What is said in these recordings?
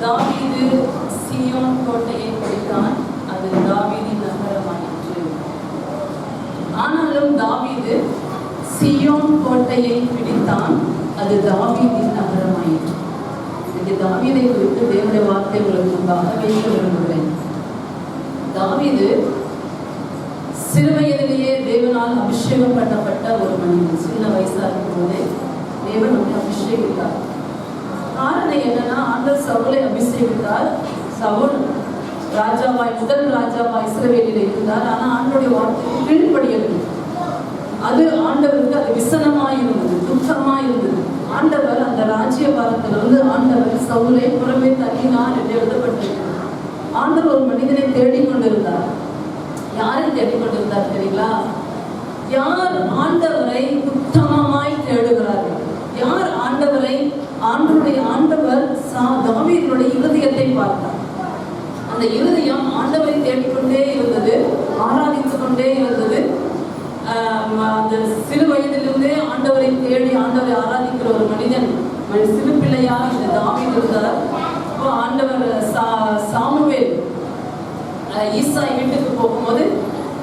தாவீது சீயோன் கோட்டையை பிடித்தான், அது தாவீதின் நகரமாயிற்று. ஆனாலும் தாவீது சீயோன் கோட்டையை பிடித்தான், அது தாவீதின் நகரமாயிற்று. இன்றைக்கு தாவீதை குறித்து தேவனுடைய வார்த்தை உங்களுக்கு முன்பாக வைக்க விரும்புகிறேன். தாவீது சிறு வயதிலேயே தேவனால் அபிஷேகம் பண்ணப்பட்ட ஒரு மனிதன். சின்ன வயசா இருக்கும் போதே தேவன் அவனை அபிஷேகித்தார். காரணம் என்னன்னா, ஆண்டவர் சவுலை அபிஷேகித்தார். சவுல் ராஜாவாய், முதல் ராஜாவாய் இஸ்ரவேலில் இருந்தார். ஆனா ஆண்டவருடைய வார்த்தைக்கு கீழ்ப்படியவில்லை. அது ஆண்டவருக்கு அது விசனமாய் இருந்தது, துக்கமாய் இருந்தது. ஆண்டவர் அந்த ராஜ்யபாரத்திலிருந்து ஆண்டவர் சவுலை புறமே தள்ளினார் என்று எழுதப்பட்டிருக்கிறது. ஆண்டவர் ஒரு மனிதனை தேடிக்கொண்டிருந்தார். யாரை தேடிக்கொண்டிருந்தார் தெரியுங்களா? யார் ஆண்டவரை உத்தமமாய் தேடுகிறார்கள், யார் ஆண்டவரை ஆண்டவர் தாவீதுடைய இருதயத்தை பார்த்தார். அந்த இருதயம் ஆண்டவரை தேடிக்கொண்டே இருந்தது, ஆராதித்துக் கொண்டே இருந்தது. அந்த சிறு வயதிலிருந்தே ஆண்டவரை தேடி ஆண்டவரை ஆராதிக்கிற ஒரு மனிதன், சிறு பிள்ளையா இந்த தாவீது இருந்தார். அப்போ ஆண்டவர் சாமுவேல் ஈசாய் வீட்டுக்கு போகும்போது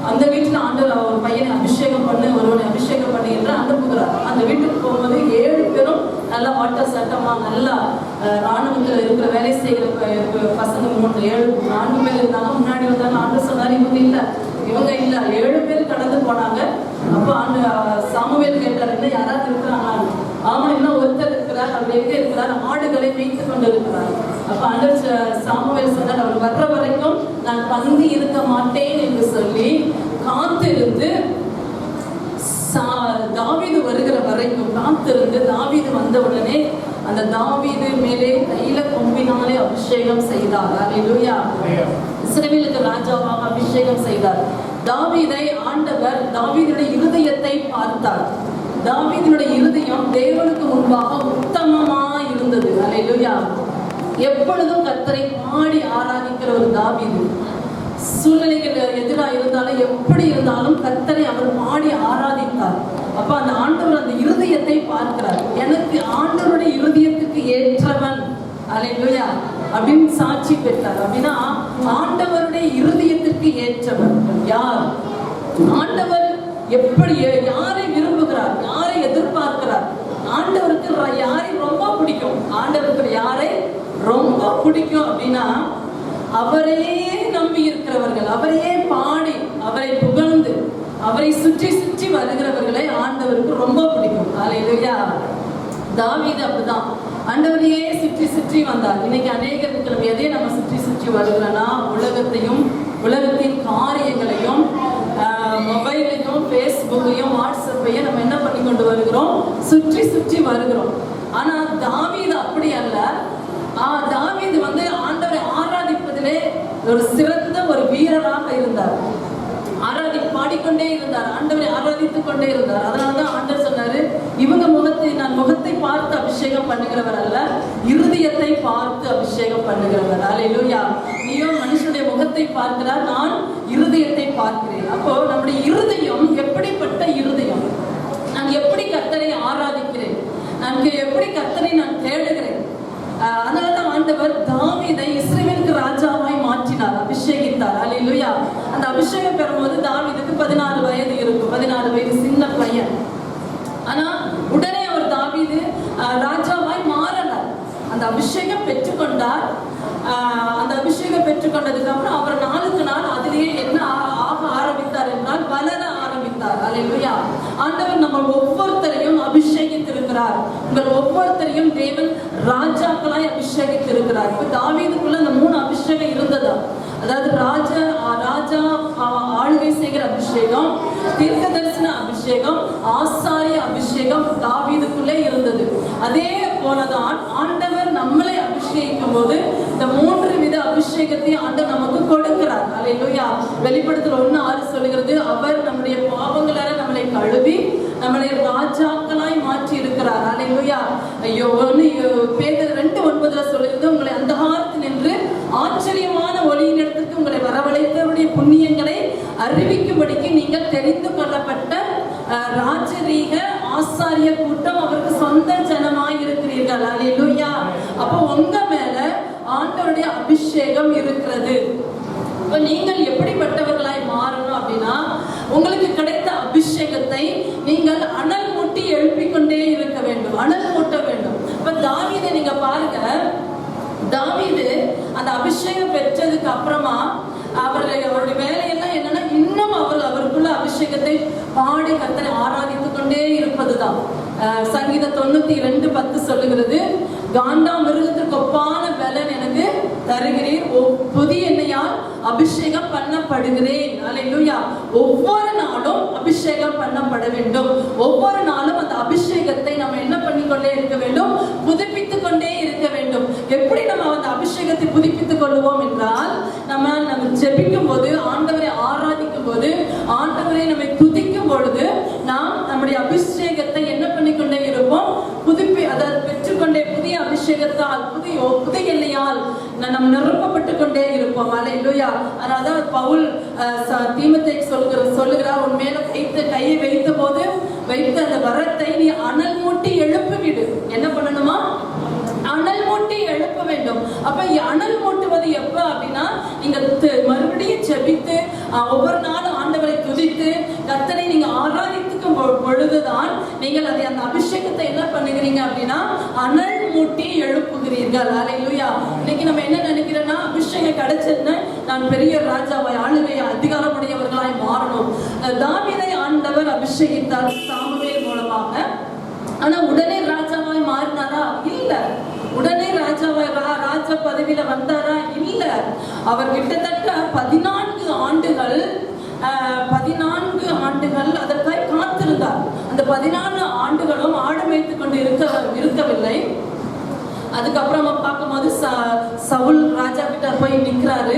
அந்த வீட்டில் ஆண்டவர் ஒரு பையனை அபிஷேகம் பண்ணு, ஒருவனை அபிஷேகம் பண்ணு என்று அனுப்புகிறார். அந்த வீட்டுக்கு போகும்போது 7 பேரும் நல்லா வாட்ட சட்டமா நல்லா ராணுவத்தில் இருக்கிற வேலை செய்கிற பசங்க 4 பேர் இருந்தாங்க. முன்னாடி வந்தாங்க. ஆண்டவர் சொன்னார், இவங்க இல்லை 7 பேர் கடந்து போனாங்க. அப்போ சாமுவேல் கேட்டார், என்ன யாராவது இருக்கிறாங்க? ஆமா, இன்னும் ஒருத்தர் இருக்கிறார். அவர் எங்கே இருக்கிறார்? ஆடுகளை வைத்துக் கொண்டு இருக்கிறார். அப்ப ஆண்டவர் சாமுவேல் சொன்னார், அவர் வர்ற வரைக்கும் நான் பந்தி இருக்க மாட்டேன் என்று சொல்லி காத்திருந்து தாவீது வருகிற வரைக்கும் காத்திருந்து, தாவீது வந்தவுடனே அந்த தாவீது மேலே தைல கொம்பினாலே அபிஷேகம் செய்தார். அல்லேலூயா. இஸ்ரவேலுக்கு ராஜாவாக அபிஷேகம் செய்தார். தாவீதை ஆண்டவர் தாவீதுடைய இருதயத்தை பார்த்தார். தாவீதுடைய இருதயம் தேவனுக்கு முன்பாக உத்தமமாய் இருந்தது. அல்லேலூயா. எப்பொழுதும் கர்த்தரை பாடி ஆராதிக்கிற ஒரு தாவீது. சூழ்நிலைகள் எதிராக இருந்தாலும் எப்படி இருந்தாலும் கர்த்தரை அவர் பாடி ஆராதித்தார். அப்ப அந்த ஆண்டவர் அந்த இருதயத்தை பார்க்கிறார். எனக்கு ஆண்டவருடைய இருதயத்துக்கு ஏற்றவன் அல்லேலூயா அப்படின்னு சாட்சி பெற்றார். அப்படின்னா ஆண்டவருடைய இருதயத்திற்கு ஏற்றவர் யார்? ஆண்டவர் எப்படி யாரை விரும்புகிறார், யாரை எதிர்பார்க்கிறார்? ஆண்டவருக்கு யாரை ரொம்ப பிடிக்கும்? ஆண்டவருக்கு யாரை ரொம்ப பிடிக்கும் அப்படின்னா, அவரையே நம்பி இருக்கிறவர்கள், அவரையே பாடி அவரை புகழ்ந்து அவரை சுற்றி சுற்றி வருகிறவர்களை ஆண்டவருக்கு ரொம்ப பிடிக்கும். அல்லேலூயா. தாவீது அப்படிதான் ஆண்டவரையே சுற்றி சுற்றி வந்தார். இன்னைக்கு அநேகருக்கு எதையும் நம்ம சுற்றி சுற்றி வருகிறோம்னா, உலகத்தையும் உலகத்தின் காரியங்களையும் மொபைலையும் ஃபேஸ்புக்கையும் வாட்ஸ்அப்பையும் நம்ம என்ன பண்ணி கொண்டு வருகிறோம்? சுற்றி சுற்றி வருகிறோம். ஆனா தாவீது அப்படி அல்ல. தாவீது ஆண்டவரை ஆராதிப்பதிலே ஒரு சிறந்த ஒரு வீரராக இருந்தார். பாடிக்கொண்டே இருந்தார், ஆண்டவரை ஆராதித்துக் கொண்டே இருந்தார். அதனாலதான் ஆண்டவர் சொன்னாரு, இவங்க நான் முகத்தை பார்த்து அபிஷேகம் பண்ணுகிறவர் அல்ல, இருதயத்தை பார்த்து அபிஷேகம் பண்ணுகிறவர். அல்லேலூயா. நீயோ மனுஷனுடைய முகத்தை பார்க்கிறார், நான் இருதயத்தை பார்க்கிறேன். அப்போ நம்முடைய இருதயம் எப்படிப்பட்ட இருதயம்? நான் எப்படி கர்த்தரை ஆராதிக்கிறேன், நான் எப்படி கர்த்தரை நான் தேடுகிறேன்? அதனாலதான் ஆண்டவர் தாவீதை இஸ்ரவேலுக்கு ராஜாவாய் மாற்றினார், அபிஷேகித்தார். அல்லேலூயா. அந்த அபிஷேகம் பெறும்போது தாவீதுக்கு 16 வயது இருக்கும். 16 வயது சின்ன பையன். ஆனா உடனே அவர் தாவீது ராஜாவாய் மாறினார். அந்த அபிஷேகம் பெற்றுக்கொண்டார். அந்த அபிஷேகம் பெற்றுக்கொண்டதுக்கு அப்புறம் அவர் நாளுக்கு நாள் அதிலேயே என்ன ஆக ஆரம்பித்தார் என்றால் வளர ஆரம்பித்தார். அல்லேலூயா. ஆண்டவர் நம்ம ஒவ்வொருத்தரையும் அபிஷேகித்திருக்கிறார். உங்கள் ஒவ்வொருத்தரையும் தேவன் ராஜாக்களாய் அபிஷேகித்திருக்கிறார். இப்ப தாவீதுக்குள்ள அந்த 3 அபிஷேகம் இருந்ததா? அதாவது ராஜா ஆளுகை செய்கிற அபிஷேகம், தீர்க்க தரிசன அபிஷேகம், ஆசாரிய அபிஷேகம் தாவீதுக்குள்ளே இருந்தது. அதே போலதான் ஆண்டவர் நம்மளை அபிஷேகிக்கும் போது இந்த 3 வித அபிஷேகத்தை ஆண்டவர் நமக்கு கொடுக்கிறார். அல்லேலூயா. வெளிப்படுத்தல் 1:6 சொல்லுகிறது, அவர் நம்முடைய பாவங்களால நம்மளை கழுவி நம்மளை ராஜாக்களாய் மாற்றி இருக்கிறார். அல்லேலூயா. பேதுரு 2:9 சொல்லுகிறது, உங்களை அந்தகாரத்தில் நின்று ஆச்சரியமான ஒளியின் இடத்துக்கு உங்களை வரவழைத்தவருடைய புண்ணியங்களை அறிவிக்கும்படிக்கு நீங்கள் தெரிந்து கொள்ளப்பட்ட ராஜரீக ஆசாரிய கூட்டம், அவருக்கு சொந்த ஜனமாய் இருக்கிறீர்கள். அல்லேலூயா. அப்போ உங்க மேல ஆண்டவருடைய அபிஷேகம் இருக்கிறது. இப்ப நீங்கள் எப்படிப்பட்டவர்களாய் மாறணும் அப்படின்னா, உங்களுக்கு கிடைத்த அபிஷேகத்தை நீங்கள் அனல் மூட்டி எழுப்பிக்கொண்டே இருக்க வேண்டும், அனல் மூட்ட வேண்டும். இப்ப தாவீதை நீங்க பாருங்க, தாவீது அந்த அபிஷேகம் பெற்றதுக்கு அப்புறமா அவருடைய வேலையெல்லாம் என்னன்னா, இன்னும் அவருக்குள்ள அபிஷேகத்தை பாடி கர்த்தரை ஆராதித்துக் கொண்டே இருப்பதுதான். சங்கீதம் 92:10 சொல்லுகிறது, காண்டா மிருகத்திற்கு ஒப்பான பலன் எனக்கு தருகிறீர், புதிய எண்ணெயால் அபிஷேகம் பண்ணப்படுகிறேன். அல்லேலூயா. ஒவ்வொரு நாளும் அபிஷேகம் பண்ணப்பட வேண்டும். ஒவ்வொரு நாளும் அந்த அபிஷேகத்தை நம்ம என்ன பண்ணிக்கொண்டே இருக்க வேண்டும், புதுப்பித்துக் கொண்டே இருக்க வேண்டும். எப்படி நம்ம அந்த அபிஷேகத்தை புதுப்பித்துக் கொள்வோம் என்றால், நம்ம ஜெபிக்கும் போது, ஆண்டவரை ஆராதிக்கும் போது, ஆண்டவரை நம்மை துதிக்கும் பொழுது நாம் நம்முடைய அபிஷேகத்தை என்ன பண்ணிக்கொண்டே இருப்போம், அதாவது பெற்றுக்கொண்டே புதிய அபிஷேகத்தால் புதிய எல்லையால் நாம் நிரப்பப்பட்டுக் கொண்டே இருப்போம். அல்லேலூயா. அதாவது பவுல் தீமோத்தேயுக்கு சொல்லுகிறார், உன் மேல கையை வைத்த போது வைத்த அந்த வரத்தை நீ அனல் மூட்டி எழுப்பி விடு. என்ன பண்ணணுமா, அனல் மூட்டி எழுப்ப வேண்டும். அப்ப அனல் மூட்டுவது எப்ப அப்படின்னா, நீங்க மறுபடியும் ஜெபித்து ஒவ்வொரு நாளும் ஆண்டவரை துதித்து கர்த்தரை நீங்க ஆராதித்துக்கும் பொழுதுதான் நீங்கள் அதை அந்த அபிஷேகத்தை என்ன பண்ணுகிறீங்க அப்படின்னா, அனல் மூட்டி எழுப்புகிறீர்கள். அல்லேலூயா. இன்னைக்கு நம்ம என்ன நினைக்கிறோம்னா, அபிஷேகம் கிடைச்சதுன்னு நான் பெரிய ராஜாவாய் ஆளுகை அதிகாரமுடையவர்களாய் மாறணும். தாவீதை ஆண்டவர் அபிஷேகித்தார் சாமுவேல் மூலமாக. ஆனா உடனே ராஜாவாய் மாறினாரா? இல்ல. உடனே ராஜாவாய் ராஜ பதவியில வந்தாரா? இல்ல. அவர் கிட்டத்தட்ட 14 ஆண்டுகள் அதற்காக காத்திருந்தார். அந்த 14 ஆண்டுகளும் ஆடு மேய்த்துக் கொண்டு இருக்கவில்லை. அதுக்கப்புறமா பார்க்கும்போது சவுல் ராஜா கிட்ட போய் நிற்கிறாரு.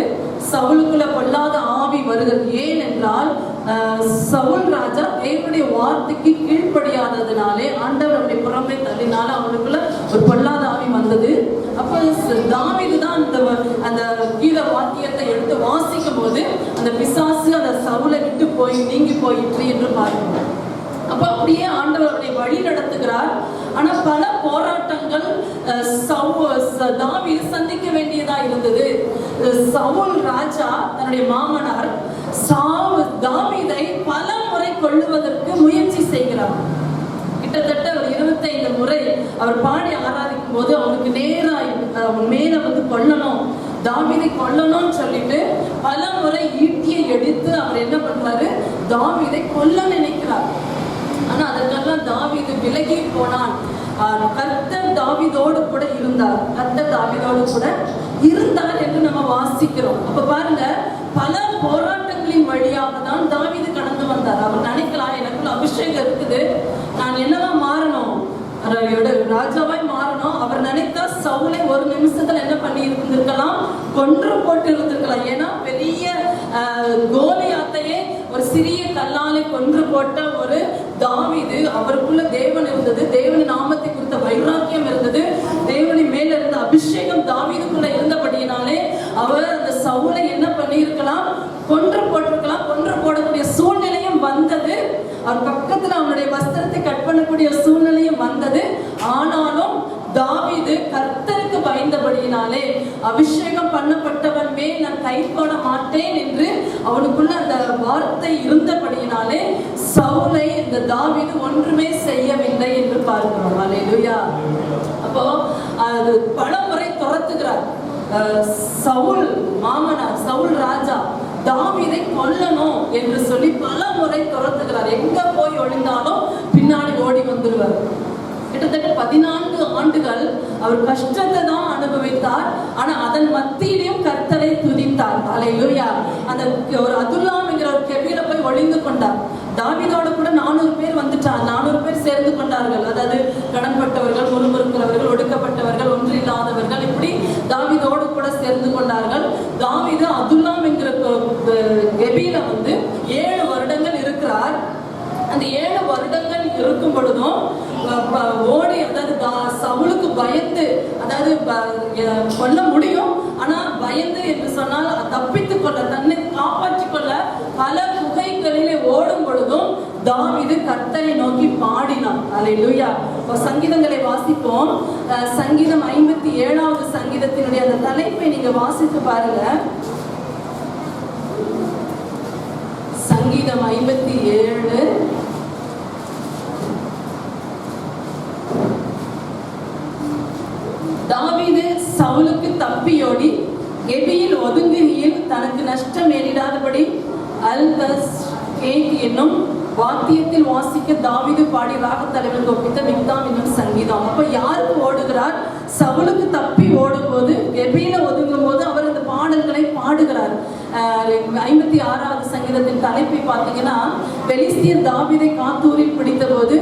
சவுலுக்குள்ள பொல்லாத ஆவி வருகிறது. ஏன் என்றால், சவுல் ராஜா தேவனுடைய வார்த்தைக்கு கீழ்ப்படியாததுனாலே, ஆண்டவருடைய புறம்பை தள்ளினால அவனுக்குள்ள ஒரு பொல்லாத ஆவி வந்தது. அப்ப தாவீது தான் அந்த கீத வாக்கியத்தை எடுத்து வாசிக்கும் போது அந்த பிசாசு அந்த சவுலை விட்டு நீங்கி போயிற்று என்று பார்க்கிறோம். அப்ப அப்படியே ஆண்டவருடைய வழி நடத்துகிறார். ஆனா பல போராட்டங்கள் தாவீது சந்திக்க வேண்டியதா இருந்தது. சவுல் ராஜா தன்னுடைய மாமனார் தாவீதை பல முறை கொல்லுவதற்கு முயற்சி செய்கிறார். கிட்டத்தட்ட ஒரு 25 முறை அவர் பாடி ஆராதிக்கும் போது அவனுக்கு நேராக அவன் மேல கொல்லணும், தாவீதை கொல்லணும்னு சொல்லிட்டு பல முறை ஈட்டியை எடுத்து அவர் என்ன பண்றாரு, தாவீதை கொல்ல நினைக்கிறார். ஆனா அதற்கெல்லாம் தாவீது விலகி போனான். கர்த்தர் தாவீதோடு கூட இருந்தார். கர்த்தர் தாவீதோடு கூட இருந்தார் என்று நம்ம வாசிக்கிறோம். அப்ப பாருங்க, பல போராட்டங்களின் வழியாக தான் தாவீது கடந்து வந்தார். அவர் நினைக்கலாம், எனக்குள்ள அபிஷேகம் இருக்குது, நான் என்னவா மாறணும், ராஜாவாய் மாறணும். அவர் நினைத்தா சவுலை ஒரு நிமிஷத்துல என்ன பண்ணி இருந்திருக்கலாம், கொன்று போட்டு இருந்திருக்கலாம். ஏன்னா பெரிய கோலியாத்தையே ஒரு சிறிய கல்லாலை கொன்று போட்ட ஒரு தாவீது, அவருக்குள்ள தேவன் இருந்தது, தேவனின் நாமத்தை குறித்த வைராக்கியம் இருந்தது, தேவனின் மேல இருந்த அபிஷேகம் தாவீதுக்குள்ள இருந்தபடியினாலே அவர் அந்த சவுலை என்ன பண்ணி இருக்கலாம், கொன்று போட்டிருக்கலாம். கொன்று போடக்கூடிய சூழ்நிலையும் வந்தது. அவர் பக்கத்துல அவனுடைய வஸ்திரத்தை கட் பண்ணக்கூடிய சூழ்நிலையும் வந்தது. ஆனாலும் தாவீது கர்த்தருக்கு பயந்தபடியினாலே, அபிஷேகம் பண்ணப்பட்டவன் மேல் நான் கை போட மாட்டேன் என்று அவனுக்குள்ள அந்த வார்த்தை இருந்தபடியினாலே சவுலை இந்த தாவீது ஒன்றுமே செய்யவில்லை என்று பார்க்கிறோம். அல்லேலூயா. அப்போ அது பல முறை துரத்துகிறார். சவுல் மாமனார், சவுல் ராஜா தாவீதை கொல்லணும் என்று சொல்லி பல முறை துரத்துகிறார். எங்க போய் ஒளிந்தாலும் பின்னாடி ஓடி வந்துடுவார். கிட்டத்தட்ட 14 ஆண்டுகள் அவர் கஷ்டத்தை தான் அனுபவித்தார். ஆனா அதன் மத்தியிலும் கர்த்தரை துதித்தார். அல்லேலூயா. அந்த ஒரு அதுல்லாம் என்கிற ஒரு கெபியில போய் ஒளிந்து கொண்டார். தாவீதோட கூட 400 பேர் வந்துட்டார். 400 பேர் சேர்ந்து கொண்டார்கள். அதாவது கடன்பட்டவர்கள், முறுமுறுக்கிறவர்கள், ஒடுக்கப்பட்டவர்கள், ஒன்றில்லாதவர்கள், இப்படி தாவீதோடு கூட சேர்ந்து கொண்டார்கள். தாவீது அதுல்லாம் என்கிற கெபியில 7 வருடங்கள் இருக்கிறார். அந்த 7 வருடங்கள் இருக்கும் பொழுதும் ஓடி, அதாவது சவுலுக்கு பயந்து, அதாவது கொல்ல முடியும், ஆனா பயந்து என்று சொன்னால் தப்பித்துக் கொள்ள, தன்னை காப்பாற்றிக் கொள்ள பல குகைகளிலே ஓடும் பொழுதும் தாவீது கர்த்தரை நோக்கி பாடினான். அல்லேலூயா. சங்கீதங்களை வாசிப்போம். சங்கீதம் 57வது சங்கீதத்தினுடைய அந்த தலைப்பை நீங்க வாசித்து பாருங்க. சங்கீதம் 57. தாவீது சவுலுக்கு தப்பியோடி கெபியில் ஒதுங்குகையில் தனக்கு நஷ்டம் நேரிடாதபடி அல்தஸ்கேத் என்னும் வாத்தியத்தில் வாசிக்க தாவீது பாடி ராகத் தலைவனுக்கு ஒப்பித்த மிக்தாம் என்னும் சங்கீதம். அப்ப யாருக்கு ஓடுகிறார்? சவுலுக்கு தப்பி ஓடும் போது, கெபியில ஒதுங்கும் போது அவர் இந்த பாடல்களை பாடுகிறார். 56வது சங்கீதத்தின் தலைப்பை பார்த்தீங்கன்னா, பெலிஸ்தியர் தாவீதை காத்தூரில் பிடித்த போது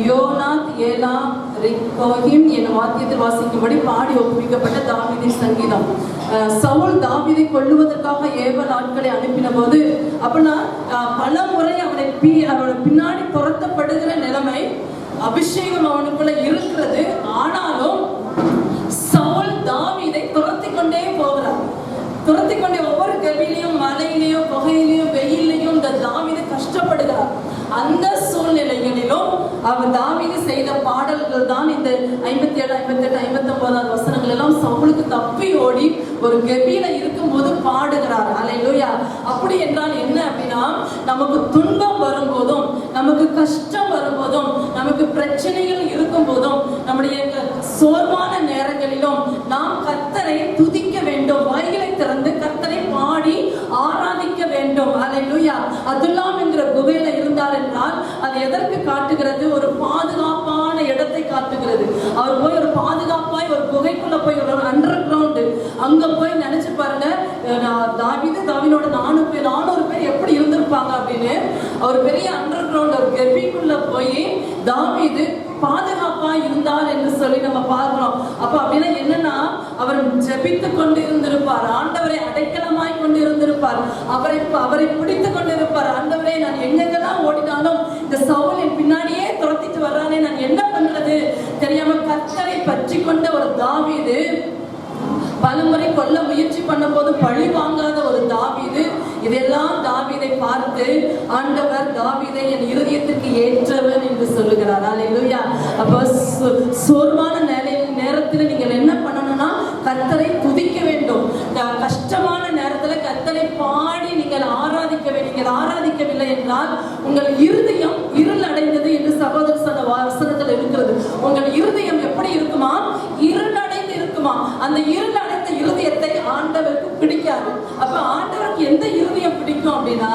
யோனாத் ஏலா ரிகோஹிம் என்னும் வாத்தியத்தில் வாசிக்கும்படி பாடி ஒப்புவிக்கப்பட்ட தாவீதின் சங்கீதம். சவுல் தாவீதை கொல்லுவதற்காக ஏவல் ஆட்களை அனுப்பின போது, அப்படின்னா பல முறை அவனை பின்னாடி துரத்தப்படுகிற நிலைமை, அபிஷேகம் அவனுக்குள்ள இருக்கிறது. ஆனாலும் சவுல் தாவீதை துரத்தி கொண்டே போகிறார். துரத்தி கொண்டே ஒவ்வொரு கவிலையும், மலையிலையும், புகையிலையும், வெயிலையும் இந்த தாவீது கஷ்டப்படுகிறார். அந்த சூழ்நிலைகளிலும் அவர் தாவீது செய்த பாடல்கள் தான் இந்த 57, 58, 59 வசனங்கள் எல்லாம் சவுலுக்கு தப்பி ஓடி ஒரு கெபியில இருக்கும் போது பாடுகிறார். அல்லேலூயா. அப்படி என்றால் என்ன அப்படின்னா, நமக்கு துன்பம் வரும்போதும், நமக்கு கஷ்டம் வரும்போதும், நமக்கு பிரச்சனைகள் இருக்கும் போதும், நம்முடைய சோர்வான நேரங்களிலும் நாம் கர்த்தரை துதிக்க வேண்டும். வாய்களை திறந்து கர்த்தரை பாடி ஆராதிக்க வேண்டும். அல்லேலூயா. அதுல்லாம் என்கிற குகையில இருந்தார் என்றால் அது எதற்கு காட்டுகிறது? ஒரு பாதுகாப்பான இடத்தை காட்டுகிறது. அவர் போய் ஒரு பாதுகாப்பாய் ஒரு குகைக்குள்ள போய் ஒரு அண்டர் கிரவுண்ட் அங்க போய் நினைச்சு பாருங்க, தாவீதோட 400 பேர் எப்படி இருந்திருப்பாங்க அப்படின்னு. அவர் பெரிய அண்டர் கிரவுண்ட் ஒரு கெபிக்குள்ள போய் தாவீது பாதுகாப்பா இருந்தார் என்று சொல்லி நம்ம பார்க்கிறோம். அப்ப அப்படின்னா என்னன்னா, அவர் ஜெபித்து கொண்டு இருந்திருப்பார், ஆண்டவரை அடைக்கலமாய் கொண்டு இருந்திருப்பார், அவரை பிடித்து கொண்டு இருப்பார். ஆண்டவரே, நான் எங்கெங்கெல்லாம் ஓடினாலும் இந்த சவுல் என் பின்னாடியே துரத்திட்டு வர்றானே, நான் என்ன பண்றது தெரியாம கர்த்தரை பற்றி கொண்ட ஒரு தாவீது, பலமுறை கொல்ல முயற்சி பண்ண போது பழி வாங்காத ஒரு தாவீது, இதெல்லாம் தாவீதை பார்த்து ஆண்டவர் தாவீதை என் இருதயத்திற்கு ஏற்றவன் என்று சொல்லுகிறார். அல்லேலூயா. அப்ப சோர்வான நேரத்தில் நீங்கள் என்ன பண்ணணும்னா, கர்த்தரை துதிக்க வேண்டும். கஷ்டமான நேரத்தில் கர்த்தரை பாடி நீங்கள் ஆராதிக்க வேண்டும். நீங்கள் ஆராதிக்கவில்லை என்றால் உங்கள் இருதயம் இருள் அடைந்தது என்று சகோதரர் சொன்ன வசனத்தில் இருக்கிறது. உங்கள் இருதயம் எப்படி இருக்குமா? இருள் அடைந்து இருக்குமா? அந்த இருள் அடைந்த இருதயத்தை ஆண்டவருக்கு பிடிக்காது. அப்ப ஆண்டவருக்கு எந்த இருதயம் பிடிக்கும் அப்படின்னா,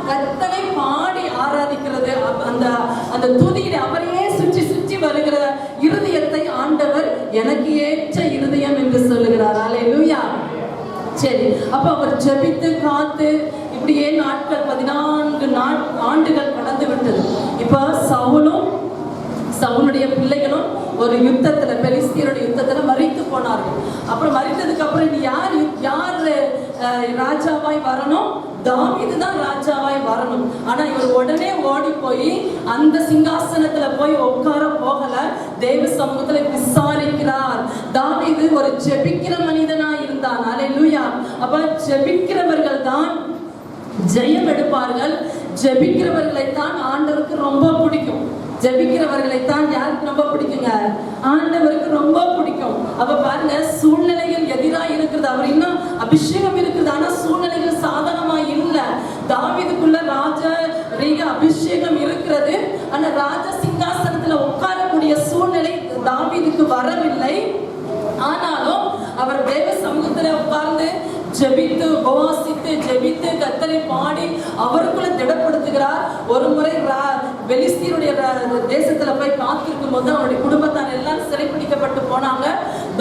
கர்த்தரை பாடி ஆராதிக்கிறது. அந்த துதியில அவரையே சுற்றி சுற்றி வருகிற இருதயத்தை ஆண்டவர் எனக்கு ஏற்ற இருதயம் என்று சொல்லுகிறார். அல்லேலூயா. சரி, அப்ப அவர் ஜெபித்து காத்து இப்படியே நாட்கள் 14 ஆண்டுகள் கடந்து விட்டது. இப்ப சவுலுடைய பிள்ளைகளும் ஒரு யுத்தத்துல, பெலிஸ்தியருடைய யுத்தத்துல மரித்து போனார்கள். அப்புறம் மரித்ததுக்கு அப்புறம் இனி யார் ராஜாவாய் வரணும்? தாவீது தான் ராஜாவாய் வரணும். ஆனா இவர் உடனே ஓடி போய் அந்த சிங்காசனத்துல போய் உட்கார போகல, தேவ சமூகத்துல விசாரிக்கிறார். தாவீது ஒரு ஜெபிக்கிற மனிதனா இருந்தான். அல்லேலூயா. அப்ப ஜெபிக்கிறவர்கள் தான் ஜெயம் எடுப்பார்கள். ஜெபிக்கிறவர்களை தான் ஆண்டவருக்கு ரொம்ப பிடிக்கும். ஜெபிக்கிறவர்களை தான் யாருக்கு ரொம்ப பிடிக்குங்க? ஆண்டவருக்கு ரொம்ப பிடிக்கும். அப்ப பாருங்க, சூழ்நிலைகள் எதிராக இருக்கிறது, அவர் இன்னும் அபிஷேகம் இருக்குது, ஆனா சூழ்நிலைகள் சாதகமா இல்ல. தாவீதுக்குள்ள அபிஷேகம் இருக்கிறது, ஆனா ராஜ சிங்காசனத்துல உட்காரக்கூடிய சூழ்நிலை தாவீதுக்கு வரவில்லை. ஆனாலும் அவர் தேவ சமூகத்துல உட்கார்ந்து ஜெபித்து உபவாசித்து ஜெபித்து கர்த்தரை பாடி அவருக்குள்ள திடப்படுத்துகிறார். ஒரு முறை பெலிஸ்தியருடைய தேசத்துல போய் காத்திருக்கும் போது அவருடைய குடும்பத்தார் எல்லாம் சிறைப்பிடிக்கப்பட்டு போனாங்க.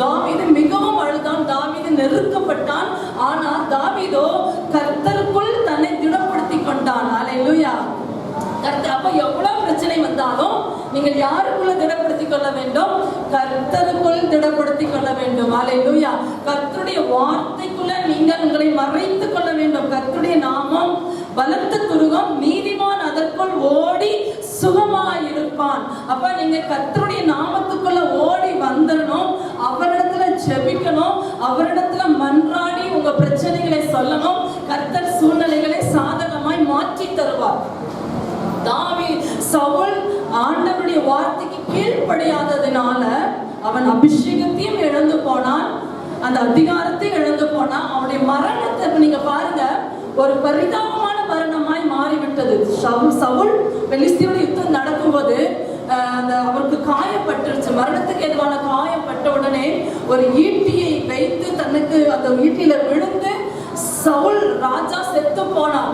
தாவீது மிகவும் அழுதான், தாவீது நெருக்கப்பட்டான். ஆனா தாவீதோ கர்த்தருக்குள் தன்னை திடப்படுத்தி கொண்டான். அல்லேலூயா. அப்ப எவ்வளவு பிரச்சனை வந்தாலும் நீங்கள் யாருக்குள்ள திடப்படுத்திக் கொள்ள வேண்டும்? கர்த்தருக்குள் திடப்படுத்திக் கொள்ள வேண்டும். அல்லேலூயா. கர்த்தருடைய வார்த்தைக்குள்ள நீங்கள் உங்களை மறைத்துக் கொள்ள வேண்டும். கர்த்தருடைய நாமம் பலத்த துருகம், நீதிமான் அதற்குள் ஓடி சுகமாயிருப்பான். அப்ப நீங்க கர்த்தருடைய நாமத்துக்குள்ள ஓடி வந்துடணும், அவரிடத்துல ஜெபிக்கணும், அவரிடத்துல மன்றாடி உங்க பிரச்சனைகளை சொல்லணும். கர்த்தர் சூழ்நிலைகளை சாதகமாய் மாற்றி தருவார். சவுல் ஆண்டவருடைய வார்த்தைக்கு கீழ்ப்படியாததினால அவன் அபிஷேகத்தையும் இழந்து போனான், அந்த அதிகாரத்தை இழந்து போனான். அவனுடைய மரணத்தை நீங்க பாருங்க, ஒரு பரிதாபமான மரணமாய் மாறிவிட்டது. சவுல் பெலிஸ்தியருடைய யுத்தம் நடக்கும்போது அவருக்கு காயப்பட்டுருச்சு, மரணத்துக்கு எதுவான காயப்பட்ட உடனே ஒரு ஈட்டியை வைத்து தனக்கு அந்த ஈட்டியில விழுந்து சவுல் ராஜா செத்து போனான்.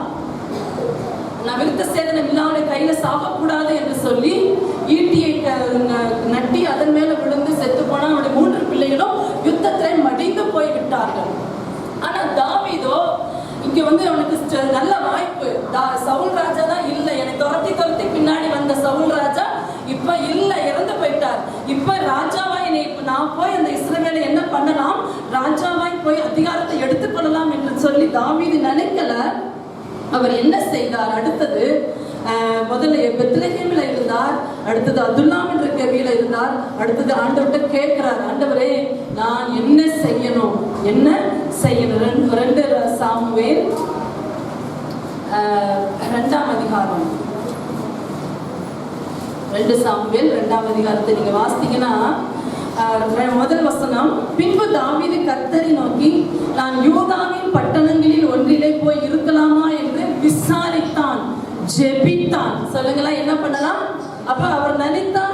நான் விருத்த சேதனம் இல்லாம கையில சாகக்கூடாது என்று சொல்லி ஈட்டியை நட்டி அதன் மேல விழுந்து செத்து போனா. அவனுடைய 3 பிள்ளைகளும் யுத்தத்தில் மடிந்து போய் விட்டார்கள். ஆனா தாவீதோ இங்க அவனுக்கு நல்ல வாய்ப்பு. சவுல் ராஜா தான் இல்லை, எனக்கு துரத்தி பின்னாடி வந்த சவுல் ராஜா இப்ப இல்ல, இறந்து போயிட்டார். இப்ப ராஜாவாய் நான் போய் அந்த இஸ்ரவேலை என்ன பண்ணலாம், ராஜாவாய் போய் அதிகாரத்தை எடுத்துக்கொள்ளலாம் என்று சொல்லி தாவீது நினைக்கல. அவர் என்ன செய்தார்? அடுத்தது முதல்ல பெத்லகேமில் இருந்தார், அடுத்தது அதுல்லாம் என்ற கேவியில இருந்தார். அடுத்தது ஆண்டவர்கிட்ட கேட்கிறார், ஆண்டவரே நான் என்ன செய்யணும், என்ன செய்யணும்? 2 சாமுவேல் 2ஆம் அதிகாரம், 2 சாமுவேல் 2ஆம் அதிகாரத்தை நீங்க வாசித்தீங்கன்னா முதல் வசனம், பின்பு தாவீது கர்த்தரை நோக்கி நான் யூதாவின் பட்டணங்களில் ஒன்றிலே போய் இருக்கலாமா என்று விசாரித்தான், ஜெபித்தான். சொல்லுங்களா, என்ன பண்ணலாம்? அப்ப அவர் நினைத்தா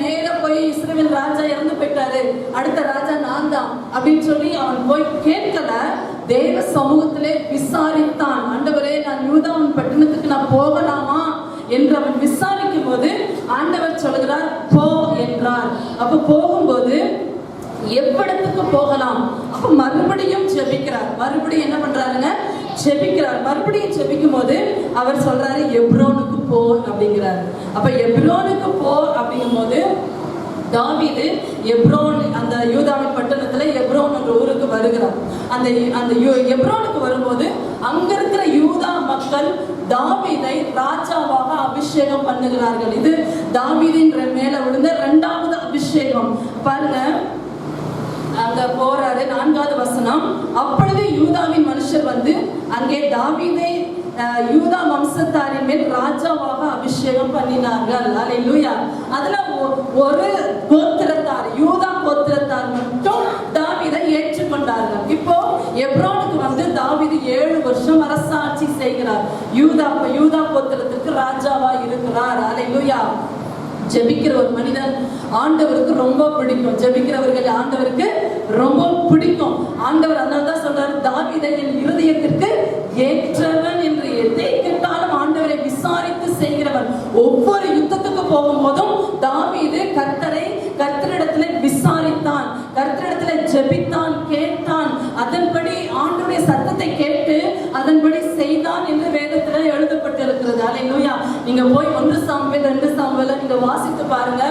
நேர போய் இஸ்ரவேல் ராஜா இறந்து போயிட்டாரு, அடுத்த ராஜா நான் தான் அப்படின்னு சொல்லி அவன் போய் கேட்கல, தேவ சமூகத்திலே விசாரித்தான். ஆண்டவரே நான் யூதாவின் பட்டணத்துக்கு நான் போகலாமா என்று அவன் விசாரிக்கும் போது ஆண்டவர் சொல்கிறார் போ என்றார். அப்ப போகும்போது எவ்விடத்துக்கு போகலாம்? அப்ப மறுபடியும் ஜெபிக்கிறார். மறுபடியும் என்ன பண்றாருங்க? ஜெபிக்கிறார். மறுபடியும் ஜெபிக்கும் போது அவர் சொல்றாரு எப்ரோனுக்கு போ அப்படிங்கிறாரு. அப்ப எப்ரோனுக்கு போ அப்படிங்கும் போது தாவீது எப்ரோன், அந்த யூதாவின் பட்டணத்துல எப்ரோன் என்ற ஊருக்கு வருகிறார். அந்த எப்ரோனுக்கு வரும்போது அங்க இருக்கிற யூதா மக்கள் தாவீதை ராஜாவாக அபிஷேகம் பண்ணுகிறார்கள். இது தாவீதின் மேல விழுந்த 2வது அபிஷேகம். பாருங்க, அங்க போறாரு. 4வது வசனம், அப்பொழுது யூதாவின் மனுஷர் வந்து அங்கே தாவீதை யூதா வம்சத்தாரின் மேல் ராஜாவாக அபிஷேகம் பண்ணினார்கள். அல்லேலூயா. அதுல ஒரு கோத்திரத்தார், யூதா கோத்திரத்தார் மட்டும் தாவீதை ஏற்றுக்கொண்டார்கள். இப்போ எப்ரோனுக்கு வந்து தாவீது 7 வருஷம் அரசாட்சி செய்கிறார். யூதா கோத்திரத்துக்கு ராஜாவா இருக்கிறார். அல்லேலூயா. ஜெபிக்கிற ஒரு மனிதன் ஆண்டவருக்கு ரொம்ப பிடிக்கும். ஜெபிக்கிறவர்கள் ஆண்டவருக்கு ரொம்ப பிடிக்கும். ஆண்டவர் அதனால்தான் சொல்றாரு, தாவீதை என் இருதயத்திற்கு ஏற்றவன் என்று எதை கேட்டாலும் ஆண்டவரை விசாரித்து செய்கிறவன். ஒவ்வொரு யுத்தத்துக்கு போகும்போதும் தாவீது கர்த்தரிடத்துல விசாரித்தான், கர்த்தரிடத்துல ஜெபித்தான், கேட்டான், அதன்படி ஆண்டவருடைய சத்தத்தை கேட்டு அதன்படி செய்தான் என்று வேதத்துல எழுதப்பட்டிருக்கிறது. அல்லேலூயா. நீங்க போய் 1 சாமுவேல் 2 சாமுவேல் நீங்க வாசித்து பாருங்க,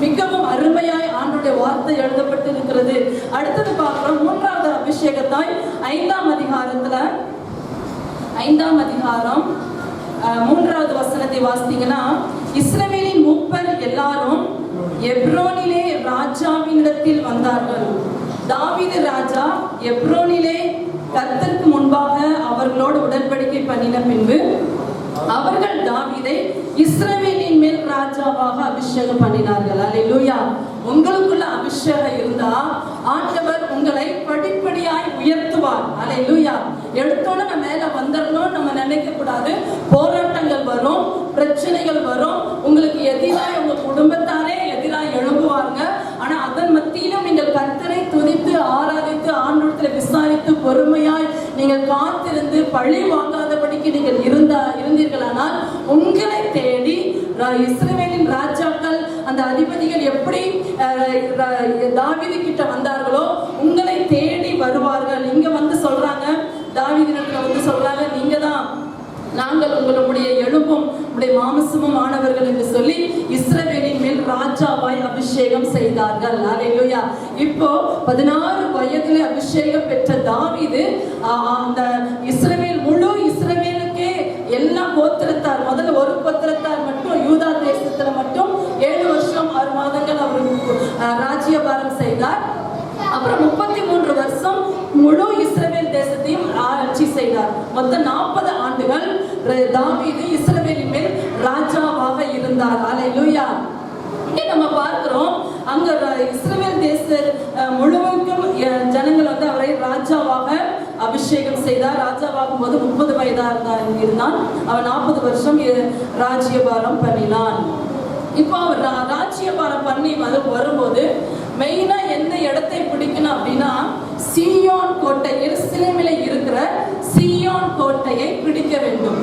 மிகவும் அருமையாய் ஆண்டவருடைய வார்த்தை எழுதப்பட்டிருக்கிறது. அடுத்தது பார்க்கிறோம் 3வது அபிஷேகத்தாய் 5ஆம் அதிகாரத்துல 5ஆம் அதிகாரம் 3வது வசனத்தை வாசித்தீங்கன்னா, இஸ்ரவேலின் மூப்பர் எல்லாரும் எப்ரோனிலே ராஜாவினிடத்தில் வந்தார்கள். தாவீது ராஜா எப்ரோனிலே கர்த்தருக்கு முன்பாக அவர்களோடு உடன்படிக்கை பண்ணின பின்பு அவர்கள் தாவீதை இஸ்ரவேலின் மேல் ராஜாவாக அபிஷேகம் பண்ணினார்கள். அல்லேலூயா. உங்களுக்குள்ள அபிஷேகம் இருந்தா ஆண்டவர் உங்களை படிப்படியாய் உயர்த்துவார். அல்லேலூயா. எடுத்தோட நம்ம மேல வந்துடணும் நம்ம நினைக்க கூடாது. போராட்டங்கள் வரும், பிரச்சனைகள் வரும், உங்களுக்கு எதிராக உங்க குடும்பத்தாரே எதிராக எழும்புவாங்க. ஆனா அதன் மத்தியிலும் நீங்கள் கர்த்தரை துதித்து ஆராதித்து ஆண்டவரிடத்துல விசாரித்து பொறுமையாய் நீங்கள் காத்திருந்து பழி வாங்காதபடிக்கு நீங்கள் இருந்தீர்களானால் உங்களை தேடி இஸ்ரவேலின் ராஜாக்கள், அந்த அதிபதிகள் எப்படி தாவீது கிட்ட வந்தார்களோ உங்களை தேடி வருவார்கள். இங்க வந்து சொல்றாங்க, தாவீதினிடத்துல வந்து சொல்றாங்க, நீங்க தான் நாங்கள் உங்களுடைய எலும்பும் உடைய மாமிசமும் ஆனவர்கள் என்று சொல்லி இஸ்ரவேலின் மேல் ராஜாவாய் அபிஷேகம் செய்தார்கள். அல்லேலூயா. இப்போ 16 வயதிலே அபிஷேகம் பெற்ற தாவீது அந்த இஸ்ரவேல் முழு இஸ்ரவேலுக்கே எல்லா கோத்திரத்தார், முதல்ல ஒரு கோத்திரத்தார் மட்டும் யூதா தேசத்துல மட்டும் 7 வருஷம் 6 மாதங்கள் அவர் ராஜ்யபாரம் செய்தார். அப்புறம் 33 வருஷம் முழு இஸ்ரவேல் தேசத்தையும் ஆட்சி செய்தார். மொத்தம் 40 ஆண்டுகள் தாவீது இஸ்ரவேலின் மேல் ராஜாவாக இருந்தார். அல்லேலூயா. இங்கே நம்ம பார்க்கிறோம், அங்க இஸ்ரவேல் தேச முழுவதும் ஜனங்கள் வந்து அவரை ராஜாவாக அபிஷேகம் செய்தார். ராஜாவாகும் போது 30 வயதா இருந்தான். அவன் 40 வருஷம் ராஜ்யபாரம் பண்ணினான். இப்போ அவர் ராஜ்யபாரம் பண்ணி வரும்போது மெயினா எந்த இடத்தை பிடிக்கணும் அப்படின்னா, சீயோன் கோட்டை, எருசலேமில் இருக்கிற சீயோன் கோட்டையை பிடிக்க வேண்டும்.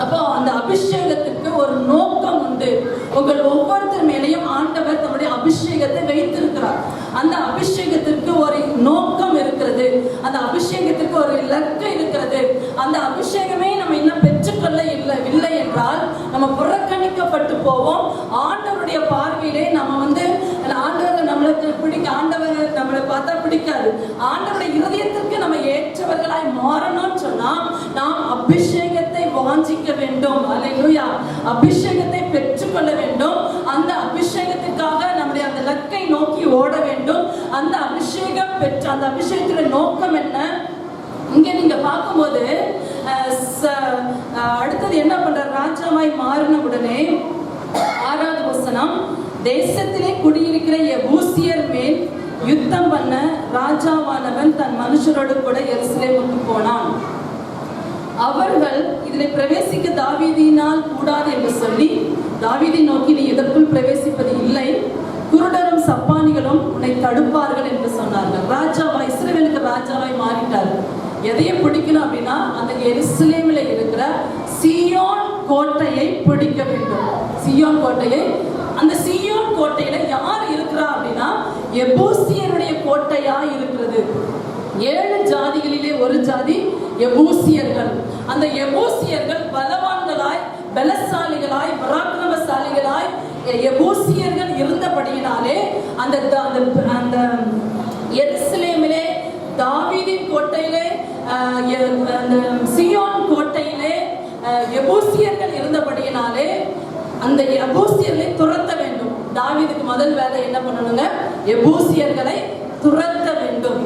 அப்போ அந்த அபிஷேகத்துக்கு ஒரு நோக்கம் உண்டு. உங்கள் ஒவ்வொருத்தர் மேலையும் ஆண்டவர் தம்முடைய அபிஷேகத்தை வைத்திருக்கிறார். அந்த அபிஷேகத்திற்கு ஒரு நோக்கம் இருக்கிறது, அந்த அபிஷேகத்திற்கு ஒரு இலக்கு இருக்கிறது. அந்த அபிஷேகமே நம்ம இன்னும் பெற்றுக்கொள்ள இல்லை என்றால் நம்ம புறக்கணிக்கப்பட்டு போவோம். ஆண்டவருடைய பார்வையிலே நம்ம வந்து ஆண்டவரை நம்மளுக்கு ஆண்டவர் நம்மளை பார்த்தா பிடிக்காது. ஆண்டவருடைய இருதயத்திற்கு நம்ம ஏற்றவர்களாய் மாறணும்னு சொன்னா நாம் அபிஷேகத்தை வாஞ்சிக்க வேண்டும். அல்லேலூயா. அபிஷேகத்தை பெற்றுக்கொள்ள வேண்டும். அந்த அபிஷேகத்துக்காக நம்முடைய அந்த இலக்கை நோக்கி ஓட வேண்டும். அந்த அபிஷேகம் பெற்ற அந்த அபிஷேகத்துடைய நோக்கம் என்ன? இங்க நீங்க பார்க்கும்போது அடுத்தது என்ன பண்ற, ராஜாவாய் மாறின உடனே 6வது வசனம், தேசத்திலே குடியிருக்கிற எபூசியர் மேல் யுத்தம் பண்ண ராஜாவானவன் தன் மனுஷரோடு கூட எருசலேமுக்கு போனான். அவர்கள் இதில் பிரவேசிக்க தாவீதினால் கூடாது என்று சொல்லி தாவீதை நோக்கி, நீ இதற்குள் பிரவேசிப்பது இல்லை, குருடரும் சப்பானிகளும் உன்னை தடுப்பார்கள் என்று சொன்னார்கள். ராஜாவாய், இஸ்ரவேலுக்கு ராஜாவாய் மாறிட்டார். எதையை பிடிக்கணும் அப்படின்னா, அந்த எருசலேமில் இருக்கிற சீயோன் கோட்டையை பிடிக்க வேண்டும். சீயோன் கோட்டையை, அந்த சீயோன் கோட்டையில யார் இருக்கிறா அப்படின்னா, எபூசியருடைய கோட்டையா இருக்கிறது. 7 ஜாதிகளிலே ஒரு ஜாதி எபூசியர்கள். அந்த எபூசியர்கள் பலவான்களாய், பலசாலிகளாய், பராக்கிரமசாலிகளாய் எபூசியர்கள் இருந்தபடியினாலே அந்த எருசலேமிலே தாவீதின் கோட்டையிலே, அந்த சீயோன் கோட்டையிலே எபூசியர்கள் இருந்தபடியினாலே அந்த எபூசியர்களை துரத்த வேண்டும். தாவீதுக்கு முதல் வேலை என்ன பண்ணணுங்க? எபூசியர்களை துரத்த வேண்டும்.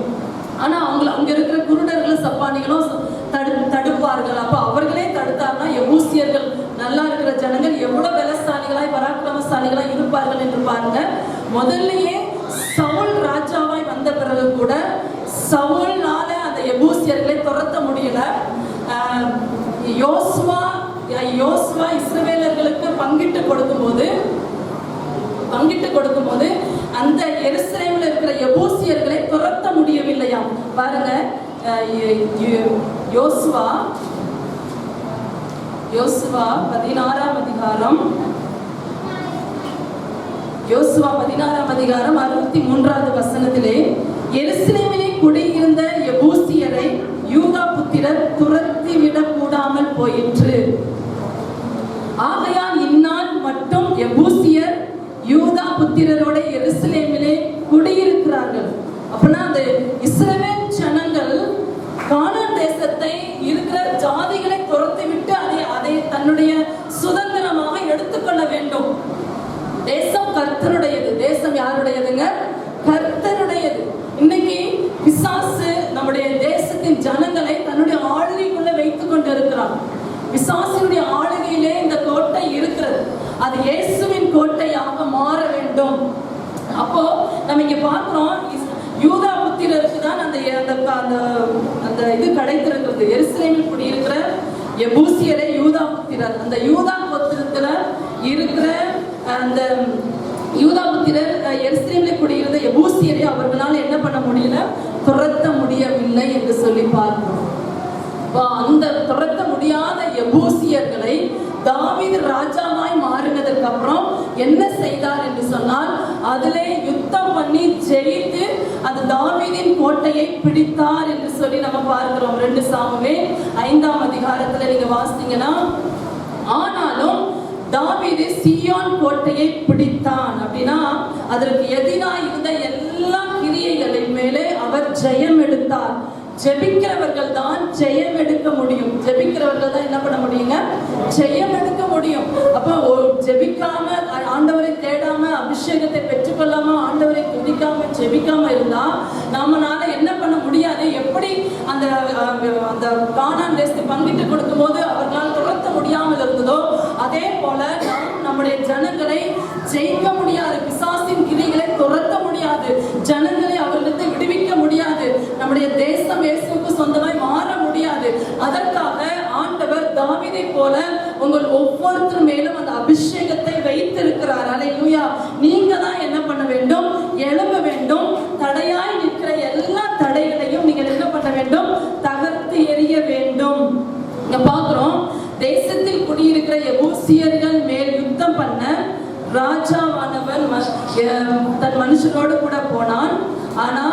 ஆனா அங்க இருக்கிற குருடர்களும் சப்பானிகளும் தடுப்பார்கள். அப்ப அவர்களே தடுத்தார்னா எபூசியர்கள், நல்லா இருக்கிற ஜனங்கள் எவ்வளவு பலசாலிகளாய் பராக்கிரமசாலிகளாய் இருப்பார்கள் என்று பாருங்க. முதல்லயே சவுல் ராஜாவாய் வந்த பிறகு கூட சவுல்னால அந்த எபூசியர்களை துரத்த முடியல. யோசுவா இஸ்ரவேலர்களுக்கு பங்கிட்டு கொடுக்கும் போது அந்த எருசலேமில் இருக்கிற எபூசியர்களை துரத்த முடியவில்லையாம். பாருங்க, யோசுவா 16ஆம் அதிகாரம் 63வது வசனத்திலே, எருசலேமிலே குடியிருந்த எபூசியரை யூதா புத்திரர் துரத்திவிடக் கூடாமல் போயிற்று. ஆகையால் இந்நாள் மட்டும் எபூசியர் யூதா புத்திரரோட எருசலேமிலே குடியிருக்கிறார்கள். அப்படின்னா அந்த இஸ்ரவேல் ஜனங்கள் கானான் தேசத்தை இருக்கிற ஜாதிகளை துரத்தி விட்டு அதை தன்னுடைய சுதந்திரமாக எடுத்துக்கொள்ள வேண்டும். தேசம் கர்த்தருடையது. தேசம் யாருடையதுங்க? கர்த்தருடையது. இன்னைக்கு பிசாசு நம்முடைய தேசத்தின் ஜனங்களை தன்னுடைய ஆளுகைக்குள்ள வைத்துக் கொண்டு இருக்கிறான். பிசாசினுடைய ஆளுகையிலே இந்த கோட்டை இருக்கிறது. அது இயேசுவின் கோட்டையாக மாற வேண்டும். அப்போ நம்ம இங்க பார்க்கிறோம், யூதா புத்திரருக்கு தான் அந்த இது கிடைத்திருக்கிறது. எருசலேமில் குடியிருக்கிற எபூசியரை யூதா புத்திரர், அந்த யூதா புத்திரத்துல இருக்கிற அந்த யூதா புத்திரர் எருசலேமில் குடியிருந்த எபூசியரை அவர்களால் என்ன பண்ண முடியல? துரத்த முடியவில்லை என்று சொல்லி பார்க்கிறோம். அந்த துரத்த முடியாத எபூசியர்களை தாவீது ராஜாவாய் மாறினதற்கு அப்புறம் என்ன செய்தார் என்று சொன்னால், அதிலே யுத்தம் பண்ணி ஜெயித்து அது தாவீதின் கோட்டையை பிடித்தார் என்று சொல்லி நம்ம பார்க்கிறோம். 2 சாமுவேல் 5ஆம் அதிகாரத்துல நீங்க வாசித்தீங்கன்னா, ஆனாலும் தாவீது சீயோன் கோட்டையை பிடித்தான். அப்படின்னா அதற்கு எதிராக இருந்த எல்லா கிரியைகளின் மேலே அவர் ஜெயம் எடுத்தார். ஜெபிக்கிறவர்கள் தான் ஜெயம் எடுக்க முடியும். ஜெபிக்கிறவர்கள் தான் என்ன பண்ண முடியுங்க? ஜெயம் எடுக்க முடியும். அப்போ ஜெபிக்காம, ஆண்டவரை தேடாம, அபிஷேகத்தை பெற்றுக்கொள்ளாம, ஆண்டவரை துதிக்காம, ஜெபிக்காம இருந்தா நம்மளால என்ன பண்ண முடியாது. எப்படி அந்த கானான் தேசத்தை பங்கிட்டு கொடுக்கும் போது அவர்களால் துரத்த முடியாமல் இருந்ததோ, அதே போல நாம் நம்முடைய ஜனங்களை ஜெயிக்க முடியாது, பிசாசின் கிரிகளை துரத்த முடியாது, ஜனங்களை அவர்களுக்கு விடுவிக்க முடியாது, நம்முடைய தேசம் இயேசுவுக்கு சொந்தமாய் மாற முடியாது. அதற்காக ஆண்டவர் தாவீதை போல உங்கள் ஒவ்வொருத்தர் மேலும் அந்த அபிஷேகத்தை வைத்திருக்கிறார். அல்லேலூயா. நீங்க தான் என்ன பண்ண வேண்டும்? எழும்ப வேண்டும். தடையாய் நிற்கிற எல்லா தடைகளையும் நீங்கள் என்ன பண்ண வேண்டும்? தகர்த்து எறிய வேண்டும். இங்க பார்க்கிறோம், தேசத்தில் குடியிருக்கிற எபூசியர்கள் மேல் யுத்தம் பண்ண ராஜாவானவன் தன் மனுஷனோடு கூட போனான். ஆனா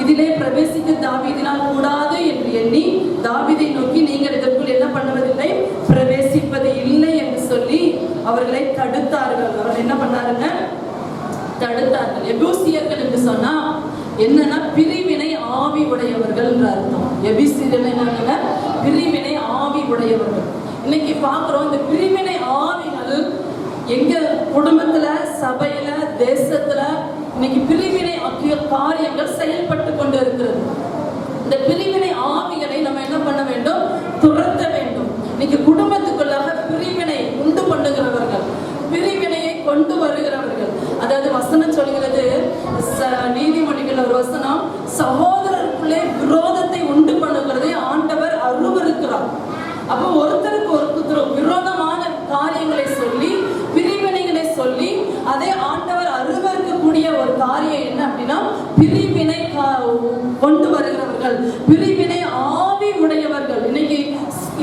இதிலே பிரவேசிக்க தாவீதினால் கூடாது என்று எண்ணி தாவீதை நோக்கி, நீங்கள் இதற்குள் என்ன பண்ணுவதில்லை, பிரவேசிப்பது இல்லை என்று சொல்லி அவர்களை தடுத்தார்கள். அவர்கள் என்ன பண்ணாருங்க? தடுத்தார்கள். எபூசியர்கள் என்று சொன்னா என்னன்னா பிரிவினை ஆவி உடையவர்கள் அர்த்தம். எபூசியர்கள் என்னங்க? பிரிவினை ஆவி உடையவர்கள். இன்னைக்கு பார்க்கிறோம், இந்த பிரிவினை ஆவிகள் எங்க குடும்பத்துல, சபையில, தேசத்துல இன்னைக்கு பிரிவினை காரியங்கள் செயல்பட்டு கொண்டு இருக்கிறது. இந்த பிரிவினை ஆவிகளை நம்ம என்ன பண்ண வேண்டும்? துரத்த வேண்டும். இன்னைக்கு குடும்பத்துக்குள்ளாக பிரிவினை உண்டு பண்ணுகிறவர்கள், பிரிவினையை கொண்டு வருகிறவர்கள், அதாவது வசனம் சொல்கிறது, நீதிமொழிகள் ஒரு வசனம், சகோதரருக்குள்ளே விரோதத்தை உண்டு பண்ணுகிறதை ஆண்டவர் அருவருக்கிறார். அப்போ ஒருத்தருக்கு ஒருத்தர் விரோதமான காரியங்களை சொல்லி, பிரிவினைகளை சொல்லி, அதே ஆண்டவர் அருவருக்கக்கூடிய ஒரு காரியம் என்ன அப்படின்னா பிரிவினை கொண்டு வருகிறவர்கள், பிரிவினை ஆவி உடையவர்கள். இன்னைக்கு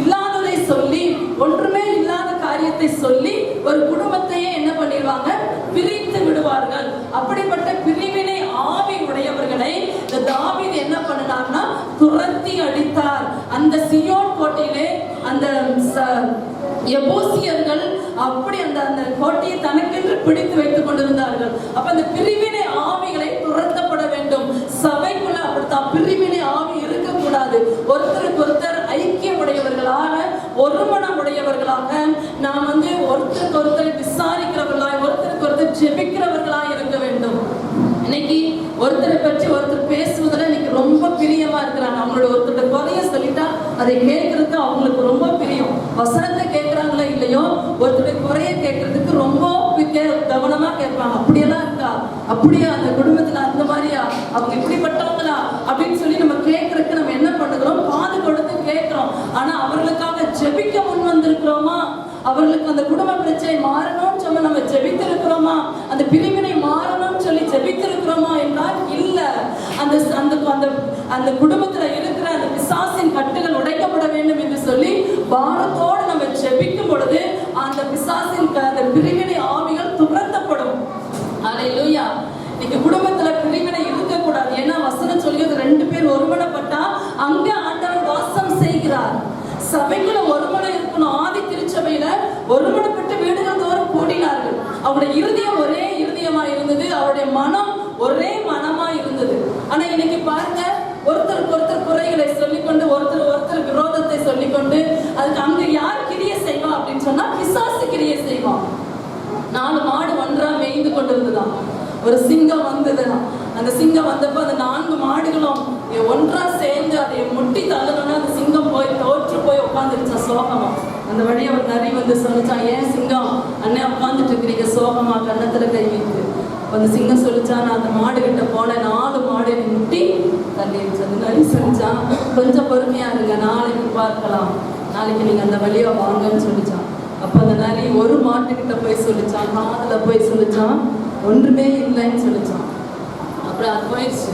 இல்லாததை சொல்லி, ஒன்றுமே இல்லாத காரியத்தை சொல்லி ஒரு குடும்பத்தையே என்ன பண்ணிடுவாங்க? பிரித்து விடுவார்கள். அப்படிப்பட்ட பிரிவினை ஆவி உடையவர்களை தாவீது என்ன பண்ணினார்னா துரத்தி அடித்தார். அந்த சியோன் கோட்டையிலே அந்த எபூசியர்கள் அப்படி அந்த கோட்டையை தனக்கென்று பிடித்து வைத்துக் கொண்டிருந்தார்கள். அப்ப அந்த பிரிவினை ஆவிகளை துரத்தப்பட வேண்டும். சபைக்குள்ள அப்படித்தான் பிரிவினை ஆவி இருக்கக்கூடாது. ஒருத்தருக்கு ஒருத்தர் ஐக்கியம் உடையவர்களாக, ஒருமனம் உடையவர்களாக, நாம் ஒருத்தருக்கு ஒருத்தரை விசாரிக்கிறவர்களாய், ஒருத்தருக்கு ஒருத்தர் ஜெபிக்கிறவர்களாய் இருக்க வேண்டும். இன்னைக்கு ஒருத்தரை பற்றி ஒருத்தர் பேசுவதில் இன்னைக்கு ரொம்ப பிரியமா இருக்கிறாங்க. அவங்களோட ஒருத்தரோட குறைய சொல்லிட்டா அதை கேட்கறதுக்கு அவங்களுக்கு ரொம்ப பிரியம். வசனத்தை கேட்கறாங்களோ இல்லையோ, ஒருத்தருடைய குறைய கேட்கறதுக்கு ரொம்ப கவனமா கேட்பாங்க. அப்படியெல்லாம் இருக்கா? அப்படியா? அந்த குடும்பத்துல அந்த மாதிரியா? அவங்க இப்படிப்பட்டவங்களா? அப்படின்னு சொல்லி நம்ம கேட்கறதுக்கு நம்ம என்ன பண்ணுகிறோம்? காது கொடுத்து கேட்கிறோம். ஆனா அவர்களுக்காக ஜெபிக்க முன் வந்திருக்கிறோமா? அவர்களுக்கு அந்த குடும்ப பிரச்சனை மாறணும்னு சொல்லி நம்ம ஜெபித்திருக்கிறோமா? அந்த பிரிவினை மாறணும்னு சொல்லி ஜெபித்திருக்கிறோமா என்றால் இல்ல. அந்த குடும்பத்துல இருக்கிற அந்த பிசாசின் கட்டுகள் உடைக்கப்பட வேண்டும் என்று சொல்லி பாரத்தோடு நம்ம ஜெபிக்கும் பொழுது அந்த பிசாசின் அந்த பிரிவினை ஆவிகள் துரத்தப்படும். அல்லேலூயா. இன்னைக்கு குடும்பத்துல பிரிவினை இருக்கக்கூடாது. ஏன்னா வசனம் சொல்கிறது, 2 பேர் ஒருமனப்பட்டா அங்க ஆண்டவர் வாசம் செய்கிறார். சபைக்குள்ள ஒருமனம் இருக்கணும். ஆதி திருச்சபையில ஒருமனப்பட்டு வீடுகள் தோறும் கூடினார்கள். அவருடைய இருதயம் ஒரே இருதயமா இருந்தது, அவருடைய மனம் ஒரே மனமா இருந்தது. ஆனா இன்னைக்கு பாருங்க, ஒருத்தருக்கு ஒருத்தர் குறைகளை சொல்லிக்கொண்டு, ஒருத்தர் விரோதத்தை சொல்லிக்கொண்டு, அதுக்கு அங்க யார் கிரிய செய்வா அப்படின்னு சொன்னா பிசாசு கிரிய செய்வான். 4 மாடு ஒன்றா மேய்ந்து கொண்டிருந்ததாம். ஒரு சிங்கம் வந்ததுதான். அந்த சிங்கம் வந்தப்ப அந்த 4 மாடுகளும் ஒன்றா சேர்ந்து அதை முட்டி தள்ளணும்னா அந்த சிங்கம் போய் தோற்று போய் உட்காந்துருச்சா சோகமா. அந்த வழியை ஒரு நரி சொல்லிச்சான், ஏன் சிங்கம் அண்ணன் உட்காந்துட்டு இருக்கிறீங்க சோகமா, கன்னத்துல கை வைத்து. அந்த சிங்கம் சொல்லிச்சான், நான் அந்த மாடு கிட்ட போன 4 மாடு முட்டி தள்ளிடுச்சு. அந்த நரி சொல்லிச்சான், கொஞ்சம் பொறுமையா இருங்க, நாளைக்கு பார்க்கலாம், நாளைக்கு நீங்க அந்த வழியா வாங்கன்னு சொல்லிச்சான். அப்ப அந்த நரி ஒரு மாட்டுக்கிட்ட போய் சொல்லிச்சான், காதுல போய் சொல்லிச்சான், ஒன்றுமே இல்லைன்னு சொல்லிச்சான். அப்புறம் அது போயிடுச்சு.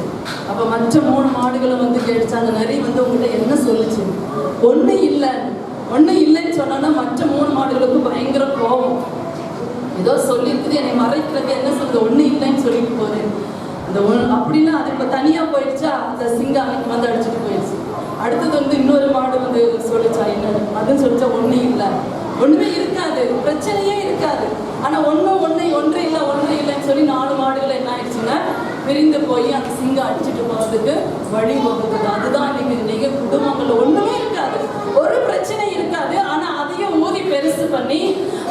அப்ப மற்ற 3 மாடுகளும் கேட்டுச்சு, அந்த நரி உங்ககிட்ட என்ன சொல்லிச்சு? ஒண்ணு இல்லைன்னு சொன்னா மற்ற 3 மாடுகளுக்கு பயங்கர கோபம். ஏதோ சொல்லிருக்குது, என்னை மறைக்கிறது, என்ன சொல்றது, ஒண்ணு இல்லைன்னு சொல்லிட்டு போகுது. அந்த அப்படின்னா அது இப்ப தனியா போயிடுச்சா, அந்த சிங்கம் அன்னைக்கு அடிச்சுட்டு போயிடுச்சு. அடுத்தது இன்னொரு மாடு சொல்லிச்சா, என்ன அதுன்னு சொல்லிச்சா, ஒண்ணுமே இருக்காது, பிரச்சனையே இருக்காது. ஆனா ஒன்று இல்லைன்னு சொல்லி 4 மாடுகள் என்ன ஆயிடுச்சுன்னா பிரிந்து போய் அந்த சிங்கம் அடிச்சுட்டு போறதுக்கு வழி வகுக்குது. அதுதான் இன்னைக்கு குடும்பங்கள்ல ஒண்ணுமே இருக்காது, ஒரு பிரச்சனை இருக்காது. ஆனா அதையும் ஊதி பெருசு பண்ணி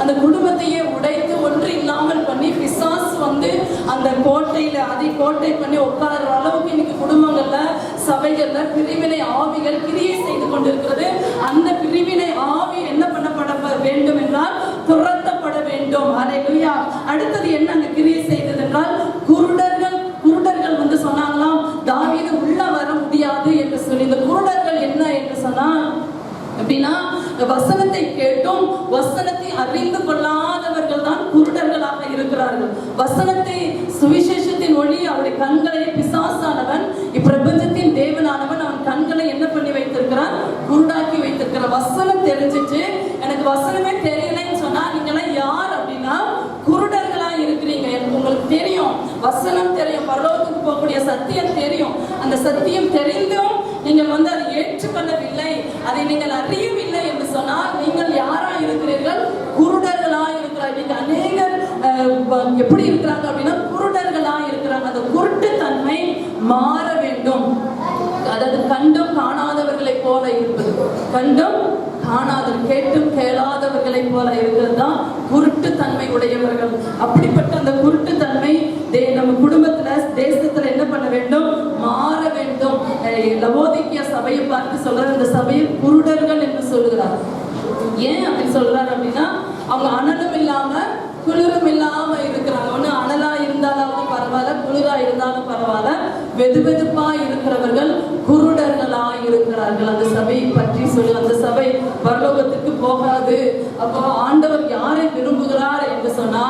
அந்த குடும்பத்தையே உடைத்து ஒன்று இல்லாமல் பண்ணி பிசாசு அந்த கோட்டை பண்ணி உட்கார்ற அளவுக்கு இன்னைக்கு குடும்பங்கள்ல, சபைகள்ல பிரிவினை ஆவிகள் கிரியை செய்து கொண்டிருக்கிறது. அந்த பிரிவினை ஆவி என்ன பண்ணப்பட வேண்டும் என்றால் துரத்தப்பட வேண்டும். ஹல்லேலூயா. அடுத்தது என்ன அங்க கிரியை செய்தது என்றால் குருடர்கள் வந்து சொன்னாங்களாம், தாவீது உள்ள வர முடியாது என்று சொல்லி. இந்த குருடர்கள் என்ன என்று சொன்னால் அப்படின்னா, வசனத்தை கேட்டும் வசனத்தை அறிந்து கொள்ளாதவர்கள் தான் குருடர்களாக இருக்கிறார்கள். வசனத்தை, சுவிசேஷத்தின் ஒளி அவருடைய கண்களை, பிசாசானவன், இப்பிரபஞ்சத்தின் தேவனானவன் அவன் கண்களை என்ன பண்ணி வைத்திருக்கிறான்? குருடாக்கி வைத்திருக்கிறான். வசனம் தெரிஞ்சிட்டு எனக்கு வசனமே தெரியலைன்னு சொன்னா நீங்களாம் யார் அப்படின்னா குருடர்களா இருக்கிறீங்க. உங்களுக்கு தெரியும், வசனம் தெரியும், பரலோகத்துக்கு போகக்கூடிய சத்தியம் தெரியும். அந்த சத்தியம் தெரிந்தும் நீங்கள் அதை ஏற்றுக்கொள்ளவில்லை, அதை நீங்கள் அறியவில்லை என்று சொன்னால் நீங்கள் யாரா இருக்கிறீர்கள்? குருடர்களா இருக்கிறார். இன்னைக்கு அநேகர் எப்படி இருக்கிறாங்க அப்படின்னா குருடர்களா இருக்கிறாங்க. அந்த குருட்டு தன்மை மாற வேண்டும். அதாவது கண்டும் காணாதவர்களை போல இருப்பது, கண்டும் காணாதவர், கேட்டும் கேளாதவர்களை போல இருக்கிறது தான் குருட்டு தன்மை உடையவர்கள். அப்படிப்பட்ட அந்த குருட்டு தன்மை நம்ம குடும்பத்துல, தேசத்துல என்ன பண்ண வேண்டும்? மாற வேண்டும். லவோதிக்கியா சபையை பார்த்து சொல்றார், இந்த சபையை குருடர்கள் என்று சொல்லுகிறார். ஏன் அப்படி சொல்றாரு அப்படின்னா, அவங்க அனலும் இல்லாம குளிரும் இல்லாம இருக்கிறாங்க. ஒண்ணு அனலா இருந்தாலும் பரவாயில்ல, குளிரா இருந்தாலும் பரவாயில்ல, வெதுவெதுப்பா இருக்கிறவர்கள் குருடர்களா இருக்கிறார்கள். அந்த சபையை பற்றி சொல்லி, அந்த சபை பரலோகத்திற்கு போகாது. அப்போ ஆண்டவர் யாரை விரும்புகிறார் என்று சொன்னா,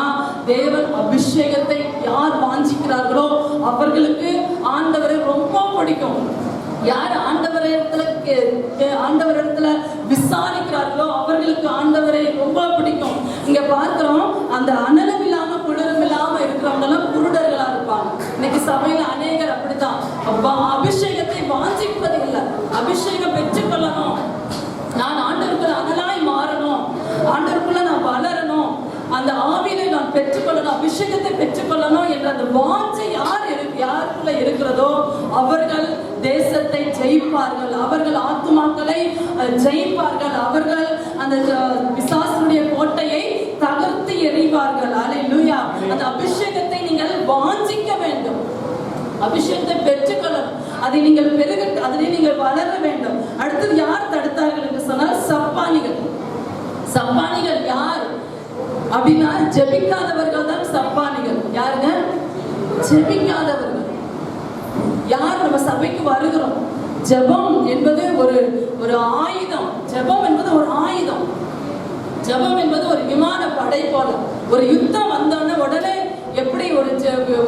தேவன் அபிஷேகத்தை யார் வாஞ்சிக்கிறார்களோ அவர்களுக்கு ஆண்டவரை ரொம்ப பிடிக்கும். யார் ஆண்டவரிடத்துல விசாரிக்கிறார்களோ அவர்களுக்கு ஆண்டவரை ரொம்ப பிடிக்கும். இங்க பார்க்கிறோம், அந்த அனலும் இல்லாம குளிரும் இல்லாம இருக்கிறவங்க எல்லாம் குருடர்களா இருப்பாங்க. இன்னைக்கு சபையில அநேகர் அப்படித்தான். அபிஷேகத்தை வாஞ்சிப்பது இல்லை, அபிஷேகம் பெற்றுக்கொள்ளணும், நான் ஆண்டவருக்குள்ள அனலாய் மாறணும், ஆண்டவருக்குள்ள நான் வளரணும், அந்த ஆவியை நான் பெற்றுக்கொள்ளணும், அபிஷேகத்தை பெற்றுக்கொள்ளணும் என்ற அந்த வாஞ்சை யாருக்குள்ள இருக்கிறதோ அவர்கள் தேசத்தை ஜெயிப்பார்கள், அவர்கள் ஆத்துமாக்களை ஜெயிப்பார்கள், அவர்கள் அந்த பிசாசுடைய கோட்டையை தகர்த்து எறிவார்கள். அல்லேலூயா. அந்த அபிஷேகத்தை நீங்கள் வாஞ்சிக்க வேண்டும், அபிஷேகத்தை பெற்றுக்கொள்ளணும், அதை நீங்கள் அதிலே நீங்கள் வளர வேண்டும். அடுத்தது யார் தடுத்தார்கள் என்று சொன்னால் சப்பானிகள். சப்பானிகள் யார் அப்படின்னா ஜெபிக்காதவர்கள் தான் சப்பானிகள். யாருங்க? ஜெபிக்காதவர்கள். யார் நம்ம சபைக்கு வருகிறோம்? ஜெபம் என்பது ஒரு ஆயுதம். ஜெபம் என்பது ஒரு ஆயுதம். ஜெபம் என்பது ஒரு விமான படை போல. ஒரு யுத்தம் வந்தோடனே உடனே எப்படி ஒரு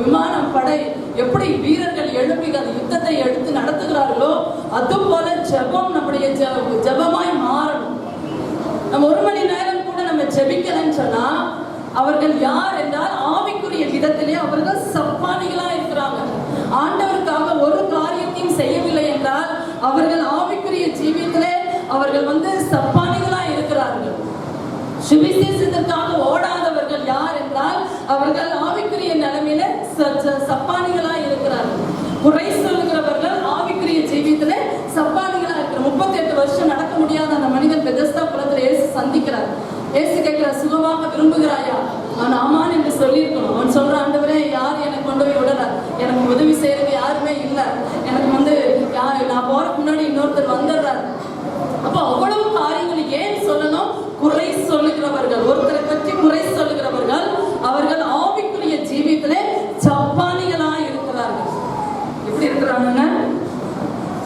விமானம் படை எப்படி வீரர்கள் எழுப்பி அந்த யுத்தத்தை எடுத்து நடத்துகிறார்களோ அது போல ஜெபம் நம்முடைய ஜெபமாய் மாறணும். நம்ம 1 மணி நேரம் கூட நம்ம ஜெபிக்கலன்னு சொன்னா அவர்கள் யார் என்றால் ஆவிக்குரிய விதத்திலே அவர்கள் சப்பானிகளா இருக்கிறாங்க. ஆண்டவருக்காக ஒரு காரியத்தையும் செய்யவில்லை என்றால் அவர்கள் ஆவிக்குரிய ஜீவியத்திலே அவர்கள் சப்பானிகளா இருக்கிறார்கள். சுவிசேஷத்திற்காக ஓடாதவர்கள் யார் என்றால் அவர்கள் ஆவிக்குரிய நிலைமையில சப்பானிகளா இருக்கிறார்கள். குறை சொல்லுகிறவர்கள் ஆவிக்குரிய ஜீவியத்திலே சப்பானிகளா இருக்கிறார். 38 வருஷம் நடக்க முடியாத அந்த மனிதன் பெதஸ்தா குளத்துல இயேசு சந்திக்கிறார். இயேசு கேட்கிறார், சுகமாக விரும்புகிறாயா? அவன் ஆமான் என்று சொல்லியிருக்கணும். அவன் சொல்ற, ஆண்டவரே யார் எனக்கு கொண்டு போய் விடறார், எனக்கு உதவி செய்யறது யாருமே இல்லை, எனக்கு நான் போறதுக்கு முன்னாடி இன்னொருத்தர் வந்துடுறார். அப்போ அவ்வளவு காரியங்கள் ஏன் சொல்லணும்? குறை சொல்லுகிறவர்கள், ஒருத்தரை பற்றி குறை சொல்லுகிறவர்கள் அவர்கள் ஆவிக்குரிய ஜீவியத்திலே சப்பானிகளா இருக்கிறார்கள். எப்படி இருக்கிறாங்க?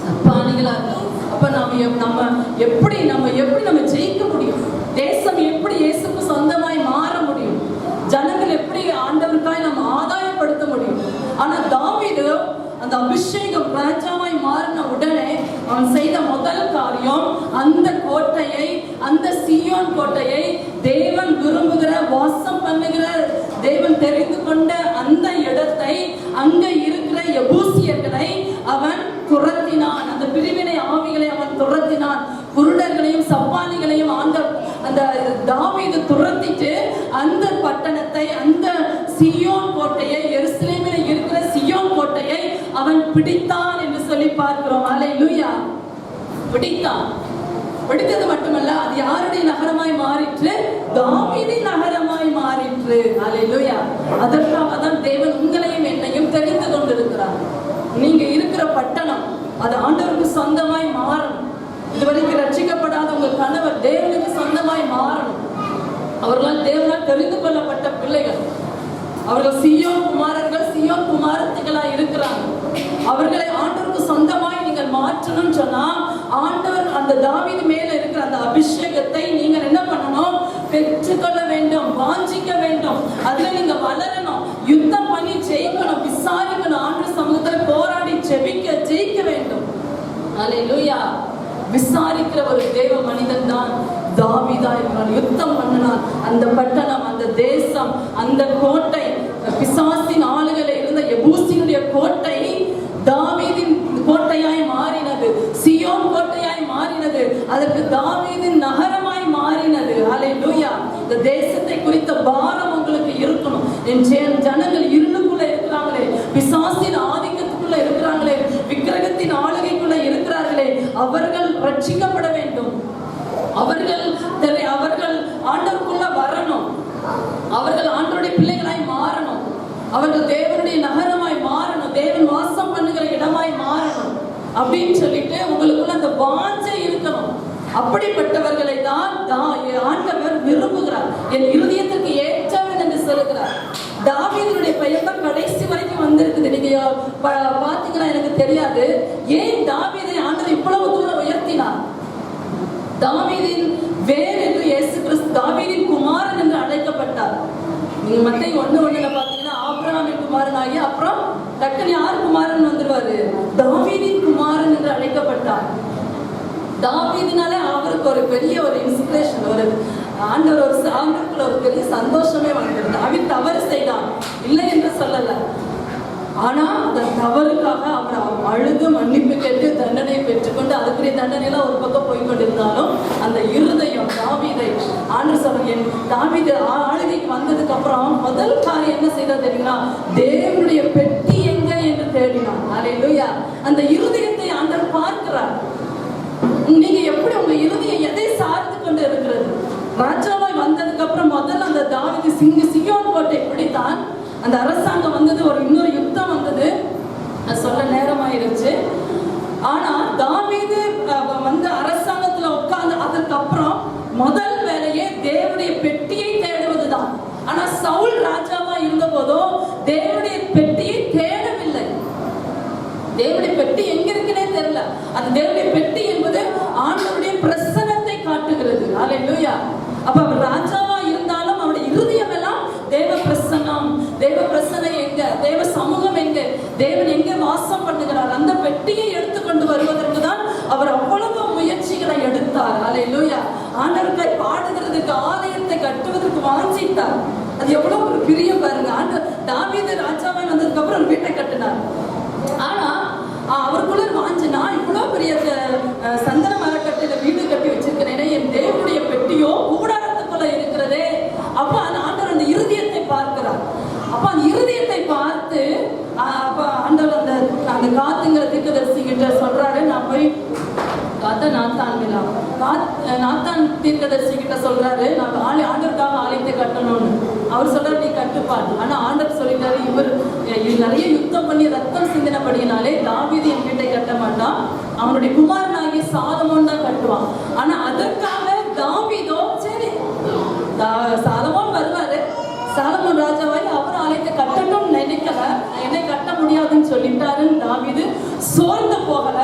சப்பானிகளா இருக்கிறாங்க. அப்ப நம்ம எப்படி ஜெயிக்க முடியும்? தேசம் எப்படி இயேசுக்கு சொந்தமாய் மாற முடியும்? ஜனங்கள் எப்படி ஆண்டவருக்காய் நம்ம ஆதாயப்படுத்த முடியும்? ஆனா தாவீது அந்த அபிஷேகம் ராஜாவாய் மாறின உடனே அவன் செய்த முதல் காரியம், அந்த கோட்டையை, அந்த சீயோன் கோட்டையை, தேவன் விரும்புகிற, வாசம் பண்ணுகிற, தேவன் தெரிந்து கொண்ட அந்த இடத்தை, அங்க இருக்கிற எபூசியர்களை அவன் துரத்தினான். அந்த பிரிவினை ஆவிகளை அவன் துரத்தினான். குருடர்களையும் சப்பானிகளையும் அந்த தாவீது துரத்திட்டு அந்த பட்டணத்தை, அந்த சீயோன் கோட்டையை, எருசலேமில் இருக்கிற சீயோன் கோட்டையை அவன் பிடித்தான் என்று சொல்லி பார்க்கிறோம். அல்லேலூயா. பிடித்தான். பிடித்தது மட்டுமல்ல, அது யாருடைய நகரமாய் மாறிற்று? தாவீதின் நகரமாய் மாறிற்று. அல்லேலூயா. அதற்காக தான் தேவன் உங்களையும் என்னையும் தெரிந்து கொண்டிருக்கிறார். நீங்க இருக்கிற பட்டணம் அது ஆண்டவருக்கு சொந்தமாய் மாறணும். இதுவரைக்கும் ரட்சிக்கப்படாத உங்க கணவர் தேவனுக்கு சொந்தமாய் மாறணும். அவர்களால் தேவனால் தெரிந்து கொள்ளப்பட்ட பிள்ளைகள். அவர்கள் சீயோன் குமாரர்கள், சீயோன் குமாரத்திகளாய் இருக்கிறாங்க. அவர்களை ஆண்டவருக்கு சொந்தமாய் நீங்கள் மாற்றணும்னு சொன்னா, ஆண்டவர் அந்த தாவீது மேல இருக்கிற அந்த அபிஷேகத்தை நீங்கள் என்ன பண்ணணும்? பெற்றுக்கொள்ள வேண்டும், வாஞ்சிக்க வேண்டும். அதுல நீங்க வளரணும், யுத்தம் பண்ணி ஜெயிக்கணும், விசாரிக்கணும், ஆண்டவர் சமூகத்துல போராடி ஜெயிக்க வேண்டும். அல்லேலூயா. விசாரிக்கிற ஒரு தேவ மனிதன் தான் தாவீதா இருந்தான். யுத்தம் பண்ணினான். அந்த பட்டணம், அந்த தேசம், அந்த கோட்டை, பிசாசின் ஆளுகளை இருந்த எபூசியினுடைய கோட்டை தாவீதின் கோட்டையாய் மாறினது, சியோன் கோட்டையாய் மாறினது, அதற்கு தாவீதின் நகரமாய் மாறினது. அல்லேலூயா. இந்த தேசத்தை குறித்த பாரம் உங்களுக்கு இருக்கணும். என் ஜனங்கள் இருளுக்குள்ள இருக்கிறாங்களே, பிசாசின் ஆதிக்கத்துக்குள்ள இருக்கிறாங்களே, விக்கிரகத்தின் ஆளுகைக்குள்ள இருக்கிறார்களே, அவர்கள் ரட்சிக்கப்பட வேண்டும். அவர்கள் ஆண்டவருக்குள்ள வரணும். அவர்கள் ஆண்டவருடைய பிள்ளைகளாய் மாறணும். அவர்கள் தேவனுடைய நகரமாய் மாறணும். தேவன் வாசம் பண்ணுகிற இடமாய் மாறணும் அப்படின்னு சொல்லிட்டு உங்களுக்குள்ள அந்த வாஞ்சை இருக்கணும். அப்படிப்பட்டவர்களை தான் ஆண்டவர் விரும்புகிறார். என் இருதயத்திற்கு ஏற்றவன் என்று சொல்லுகிறார். தாவீதுடைய பெயர் தான் கடைசி வரைக்கும் வந்திருக்குது. நீங்க பாத்தீங்கன்னா எனக்கு தெரியாது ஏன் தாவீதை ஆண்டவர் இவ்வளவு தூரம் உயர்த்தினார். தாவீதின் வேர் என்று இயேசு கிறிஸ்து தாவீதின் குமாரன் என்று அழைக்கப்பட்டார். நீங்க மத்தேயு 1:1 பாத்தீங்கன்னா ஆபிரகாமின் குமாரன் ஆகி அப்புறம் டக்குனு யார் குமாரன் வந்துருவாரு? தாவீதின் குமாரன் என்று அழைக்கப்பட்டார். தாவீதினால அவருக்கு ஒரு பெரிய ஒரு இன்ஸ்பிரேஷன், ஒரு ஆண்டவருக்குள்ள ஒரு பெரிய சந்தோஷமே வந்துருது. தாவீது தவறு செய்தான், இல்லை என்று சொல்லல. ஆனா அந்த தவறுக்காக அவர் அழுது மன்னிப்பு கேட்டு தண்டனையை பெற்றுக்கொண்டு அதுக்குரிய தண்டனையெல்லாம் ஒரு பக்கம் போய்கொண்டிருந்தாலும் அந்த இருதயம் தாவீதை ஆண்டவர் சொல்ற தாவீது ஆளுகைக்கு வந்ததுக்கு அப்புறம் முதல் காரியம் என்ன செய்தா தெரியுங்களா? தேவனுடைய பெட்டி எங்க என்று தேடினான். அல்லேலூயா. அந்த இருதயத்தை ஆண்டவர் பார்க்கிறார். நீங்க எப்படி உங்க இருதயம் எதை சார்ந்து கொண்டு இருக்கிறது? ராஜாவாய் வந்ததுக்கு அப்புறம் முதல்ல அந்த தாவீது சியோன் கோட்டை பிடித்தான். அந்த அரசாங்கம் வந்தது, ஒரு இன்னொரு யுத்தம் வந்தது, சொல்ல நேரமாயிருச்சு. ஆனா தாவீது வந்து அரசாங்கத்துல உட்கார்ந்து அதற்கு அப்புறம் முதல் வேலையே தேவனுடைய பெட்டியை தேடுவதுதான். ஆனா சவுல் ராஜாவா இருந்த போதோ தேவனுடைய பெட்டியை தேடவில்லை. தேவனுடைய பெட்டி எங்க இருக்குன்னே தெரியல. அந்த தேவனுடைய பெட்டி என்பது ஆண்டவருடைய பிரசன்னத்தை காட்டுகிறது. அல்லேலூயா. அப்ப அவர் ராஜாவா இருந்தாலும் அவருடைய இருதயம் எல்லாம் தேவ பிரசன்னம். தேவ பிரசன்னம் எங்க? தேவ சமூகம் எங்க? தேவன் எங்க வாசம் பண்ணுகிறார்? அந்த பெட்டியை எடுத்துக்கொண்டு வருவதற்கு தான் அவர் அவ்வளவு முயற்சிகளை எடுத்தார். அல்லேலூயா. ஆண்டவருக்காய் பாடுகிறதுக்கு, ஆலயத்தை கட்டுவதற்கு வாஞ்சித்தார். அது எவ்வளவு ஒரு பிரியம் பாருங்க. தாவீது ராஜாவாய் வந்ததுக்கு அப்புறம் ஒரு வீட்டை கட்டினார். ஆனா அவருக்குள்ள வாஞ்சினா இவ்வளவு பெரிய சந்தன மரக்கட்டையில வீடு கட்டி வச்சிருக்கிறேனே, என் தேவனுடைய பெட்டியோ கூடாரத்துக்குள்ள இருக்கிறதே. அப்ப அந்த ஆண்டவர் அந்த இருதயத்தை பார்க்கிறார். அப்ப அந்த இருதயத்தை பார்த்து அப்ப ஆண்டவர் அந்த காத்துங்கிற தீர்க்கதரிசி கிட்ட சொல்றாரு, நான் போய் நாத்தான் தீர்க்கதரிசி கிட்ட சொல்றாரு, நான் ஆண்டவருக்காக ஆலயத்தை கட்டணும்னு. அவர் சொல்றாரு, நீ கட்டுப்பாடு. ஆனா ஆண்டவர் சொல்லிட்டாரு, இவர் நிறைய யுத்தம் பண்ணி ரத்தம் சிந்தினபடியினாலே தாவீது என் வீட்டை கட்ட மாட்டான், அவனுடைய குமாரனாகிய சாலமோன் தான் கட்டுவான். ஆனா அதற்காக தாவீதோ சரி சாலமோன் வருவாரு, சாலமோன் ராஜாவாய் அவர் ஆலயத்தை கட்டணும்னு நினைக்கல, என்னை கட்ட முடியாதுன்னு சொல்லிட்டாருன்னு தாவீது சோர்ந்து போகல.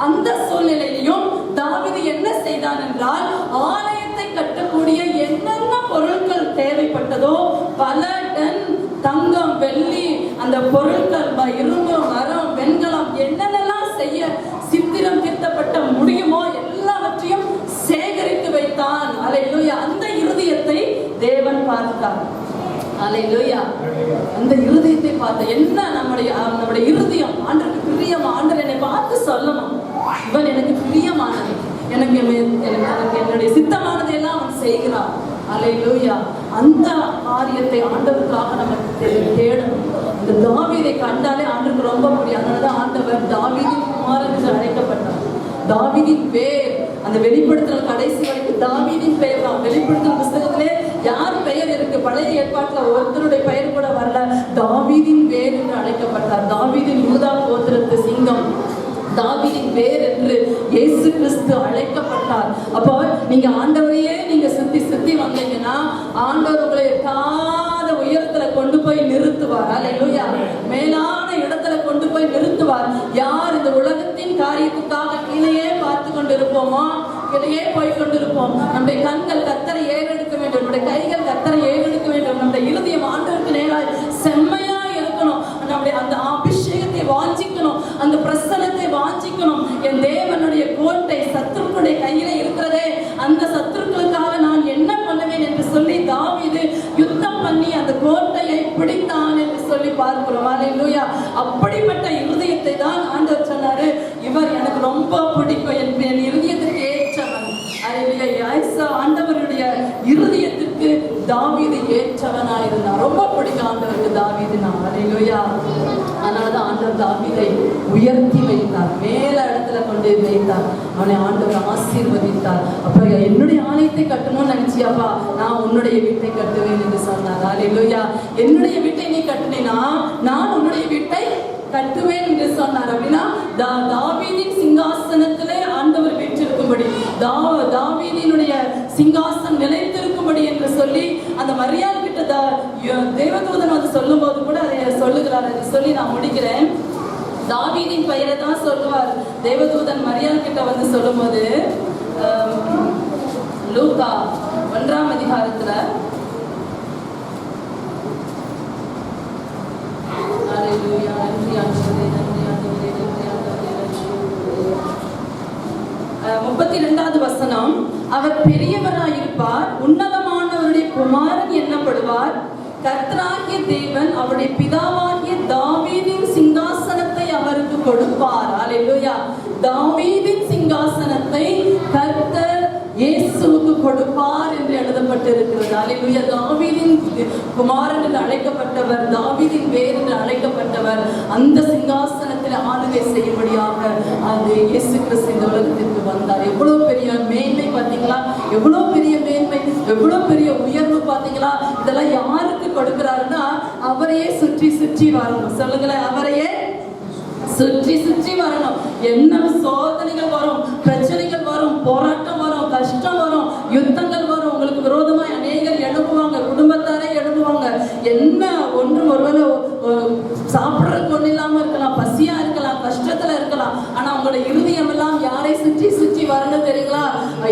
அந்த சூழ்நிலையிலையும் தாவீது என்ன செய்தான் என்றால், ஆலயத்தை கட்டக்கூடிய என்னென்ன பொருட்கள் தேவைப்பட்டதோ பல டன் தங்கம், வெள்ளி, அந்த பொருட்கள், இரும்பு, மரம், வெண்கலம், என்னென்னலாம் செய்ய சித்திரம் தீர்த்தப்பட்ட முடியுமோ எல்லாவற்றையும் சேகரித்து வைத்தான். அல்லேலூயா. அந்த இருதயத்தை தேவன் பார்த்தார். அல்லேலூயா. அந்த இருதயத்தை பார்த்த என்ன நம்முடைய இருதயம் ஆண்டவருக்கு பிரியம். ஆண்டவர் என்னை பார்த்து சொல்லணும், இவன் எனக்கு பிரியமானது, எனக்கு என்னுடைய சித்தமானதை எல்லாம் அவன் செய்கிறான். அல்லேலூயா. அந்த காரியத்தை ஆண்டவருக்காக நம்ம தேடணும். இந்த தாவீதை கண்டாலே ஆண்டவருக்கு ரொம்ப பிடிக்கும். அதனாலதான் ஆண்டவர் தாவீதின் குமாரன் என்று அழைக்கப்பட்டார். தாவீதின் பேர் அந்த வெளிப்படுத்தல் கடைசி வரைக்கும் தாவீதின் பெயர் தான். வெளிப்படுத்தல் புஸ்தகத்திலே யார் பெயர் இருக்கு? பழைய ஏற்பாட்டுல ஒருத்தருடைய பெயர் கூட வரல. தாவீதின் பேர் என்று அழைக்கப்பட்டார். தாவீதின் யூதா கோத்திரத்து சிங்கம், தாவீதின் பேர் என்று இயேசு கிறிஸ்து அழைக்கப்பட்டார். அப்போ நீங்க ஆண்டவரையே நீங்க சுத்தி வந்தீங்கன்னா ஆண்டவர் உங்களை எட்டாத உயரத்துல கொண்டு போய் நிறுத்துவார். அல்லேலூயா. மேலான இடத்துல கொண்டு போய் நிறுத்துவார். யார் இந்த உலகத்தின் காரியத்துக்காக கீழே பார்த்து கொண்டிருப்போமோ, கீழே போய் கொண்டிருப்போம். நம்முடைய கண்கள் கர்த்தரை ஏறெடுக்க வேண்டும், நம்முடைய கைகள் கர்த்தரை ஏறெடுக்க வேண்டும், நம்முடைய இருதயம் ஆண்டவருக்கு நேராய் செம்மையா இருக்கணும். நம்முடைய அந்த அபிஷேகத்தை வாஞ்சிக்கணும், அந்த பிரசன்னத்தை வாஞ்சிக்கணும். என் தேவனுடைய கோட்டை சத்துருக்களுடைய கையில இருக்கிறதே, அந்த சத்துருக்களுக்காக நான் என்ன பண்ணுவேன் என்று சொல்லி தாவீது யுத்தம் பண்ணி அந்த கோட்டையை பிடித்தான் என்று சொல்லி பார்க்கிறோம். அல்லேலூயா. அப்படிப்பட்ட இருதயத்தை தான் ஆண்டவர் சொன்னாரு, இவர் எனக்கு ரொம்ப பிடிக்கும், என் இருதயத்திற்கு ஏற்றவன். அல்லேலூயா. ஆண்டவருடைய இருதயத்திற்கு தாவீது ஏற்றவனாயிருந்தான். ரொம்ப பிடிக்கும் ஆண்டவருக்கு தாவீது. நான் அல்லேலூயா. அதனாலதான் ஆண்டவர் தாவீதை உயர்த்தி வைத்தார், மேல இடத்துல கொண்டு வைத்தார். அவனை ஆண்டவர் ஆசீர்வதித்தார். அப்ப என்னுடைய ஆலயத்தை கட்டணும்னு நினைச்சியாப்பா, நான் உன்னுடைய வீட்டை கட்டுவேன் என்று சொன்னார். அல்லேலூயா. என்னுடைய வீட்டை நீ கட்டினா நான் உன்னுடைய வீட்டை கட்டுவேன் என்று சொன்னார். அப்படின்னா தாவீதின் சிங்காசனத்திலே ஆண்டவர் வீற்றிருக்கும்படி, தாவீதினுடைய சிங்காசனம் நிலைத்திருக்கும்படி என்று சொல்லி அந்த மரியாள் கிட்ட தேவதூதன் வந்து சொல்லும் போது கூட அதை சொல்லுகிறார். அதை சொல்லி நான் முடிக்கிறேன். தாவீதின் பெயரை தான் சொல்லுவார் தேவதூதன் மரியாள் கிட்ட வந்து சொல்லும் போது. லூக்கா 1ஆம் அதிகாரத்துல அல்லேலூயா. நன்றி ஆண்டவரே, நன்றி ஆண்டவரே, நன்றி ஆண்டவரே, நன்றி. 32வது வசனம், அவர் பெரியவராயிருப்பார், உன்னதமானவருடைய குமாரன் எண்ணப்படுவார், கர்த்தராகிய தேவன் அவருடைய பிதாவாகிய தாவீதின் சிங்காசனத்தை அவருக்கு கொடுப்பார். அல்லேலூயா. தாவீதின் சிங்காசனத்தை கர்த்தர் இயேசுவுக்கு கொடுப்பார் என்று எழுதப்பட்டிருக்கிறது. அல்லேலூயா. தாவீதின் குமாரன் என்று அழைக்கப்பட்டவர், தாவீதின் வேர் என்று அழைக்கப்பட்டவர், அந்த சிங்காசனத்தில் ஆளுகை செய்யும்படியாக அது இயேசு கிறிஸ்து இந்த உலகத்திற்கு வந்தார். எவ்வளவு பெரிய மேன்மை பார்த்தீங்களா? எவ்வளவு பெரிய மேன்மை, எவ்வளவு பெரிய உயர்வு பார்த்தீங்களா? இதெல்லாம் யாருக்கு கொடுக்கிறாருன்னா அவரையே சுற்றி சுற்றி வரணும். சொல்லுங்களேன், அவரையே சுற்றி சுற்றி வரணும். என்ன சோதனைகள் வரும், பிரச்சனைகள் வரும், போராட்டம் வரும், கஷ்டம் வரும், யுத்தங்கள் வரும், உங்களுக்கு விரோதமாய் அநேகர் எழுப்புவாங்க, குடும்பத்தாரே எழுப்புவாங்க. என்ன ஒன்று ஒருவேளை சாப்பிட்றதுக்கு ஒண்ணு இல்லாம இருக்கலாம், பசியா இருக்கலாம், கஷ்டத்துல இருக்கலாம். ஆனா உங்களோட இருதயம் எல்லாம் யாரை சுற்றி சுற்றி வரணும் தெரியுங்களா?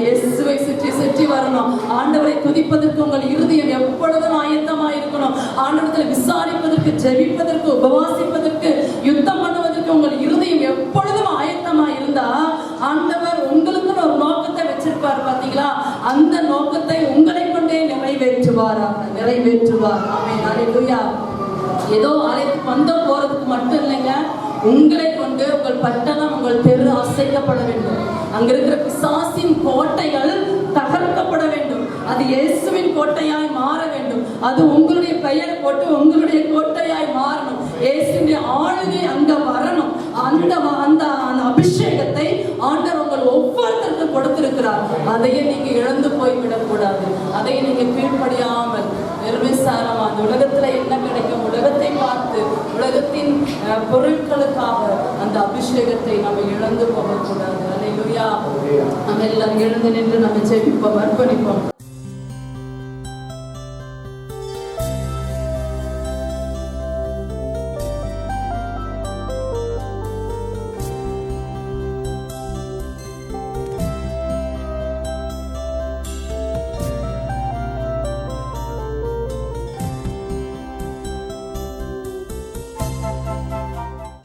இயேசுவை சுற்றி சுற்றி வரணும். ஆண்டவரை துதிப்பதற்கு உங்கள் இருதயம் எப்பொழுதும் ஆயத்தமா இருக்கணும். ஆண்டவரத்தில் விசாரிப்பதற்கு, ஜெபிப்பதற்கு, உபவாசிப்பதற்கு, யுத்தம் பண்ணுவதற்கு உங்கள் இருதயம் எப்பொழுதும் ஆயத்தமா இருந்தா ஆண்டவர் உங்களுக்குன்னு ஒரு நோக்கத்தை வச்சிருப்பார். பாத்தீங்களா? அந்த நோக்கத்தை உங்களை கொண்டே நிறைவேற்றுவார். ஆமென். அல்லேலூயா. ஏதோ ஆலயத்துக்கு வந்த போறதுக்கு மட்டும் இல்லைங்க, உங்களை கொண்டு உங்கள் பட்டணம், உங்கள் தெரு அசைக்கப்பட வேண்டும். அங்க இருக்கிற பிசாசின் கோட்டைகள் தகர்க்கப்பட வேண்டும். அது இயேசுவின் கோட்டையாய் மாற வேண்டும். அது உங்களுடைய பெயர் போட்டு உங்களுடைய கோட்டையாய் மாறணும். இயேசுவின் ஆளுகை அங்க வரணும். அந்த அபிஷேகத்தை ஆண்டவர் உங்கள் ஒவ்வொருத்தருக்கும் கொடுத்திருக்கிறார். அதையே நீங்க இழந்து போய் விடக்கூடாது. அதையே நீங்க கீழ்ப்படியாமல் நிர்விசாரமா அந்த உலகத்துல என்ன கிடைக்கும், உலகத்தை பார்த்து உலகத்தின் பொருட்களுக்காக அந்த அபிஷேகத்தை நம்ம இழந்து போகக்கூடாது. அல்லேலூயா. நம்ம எல்லாரும் எழுந்து நின்று நம்ம ஜெபிப்போம், அர்ப்பணிப்போம்.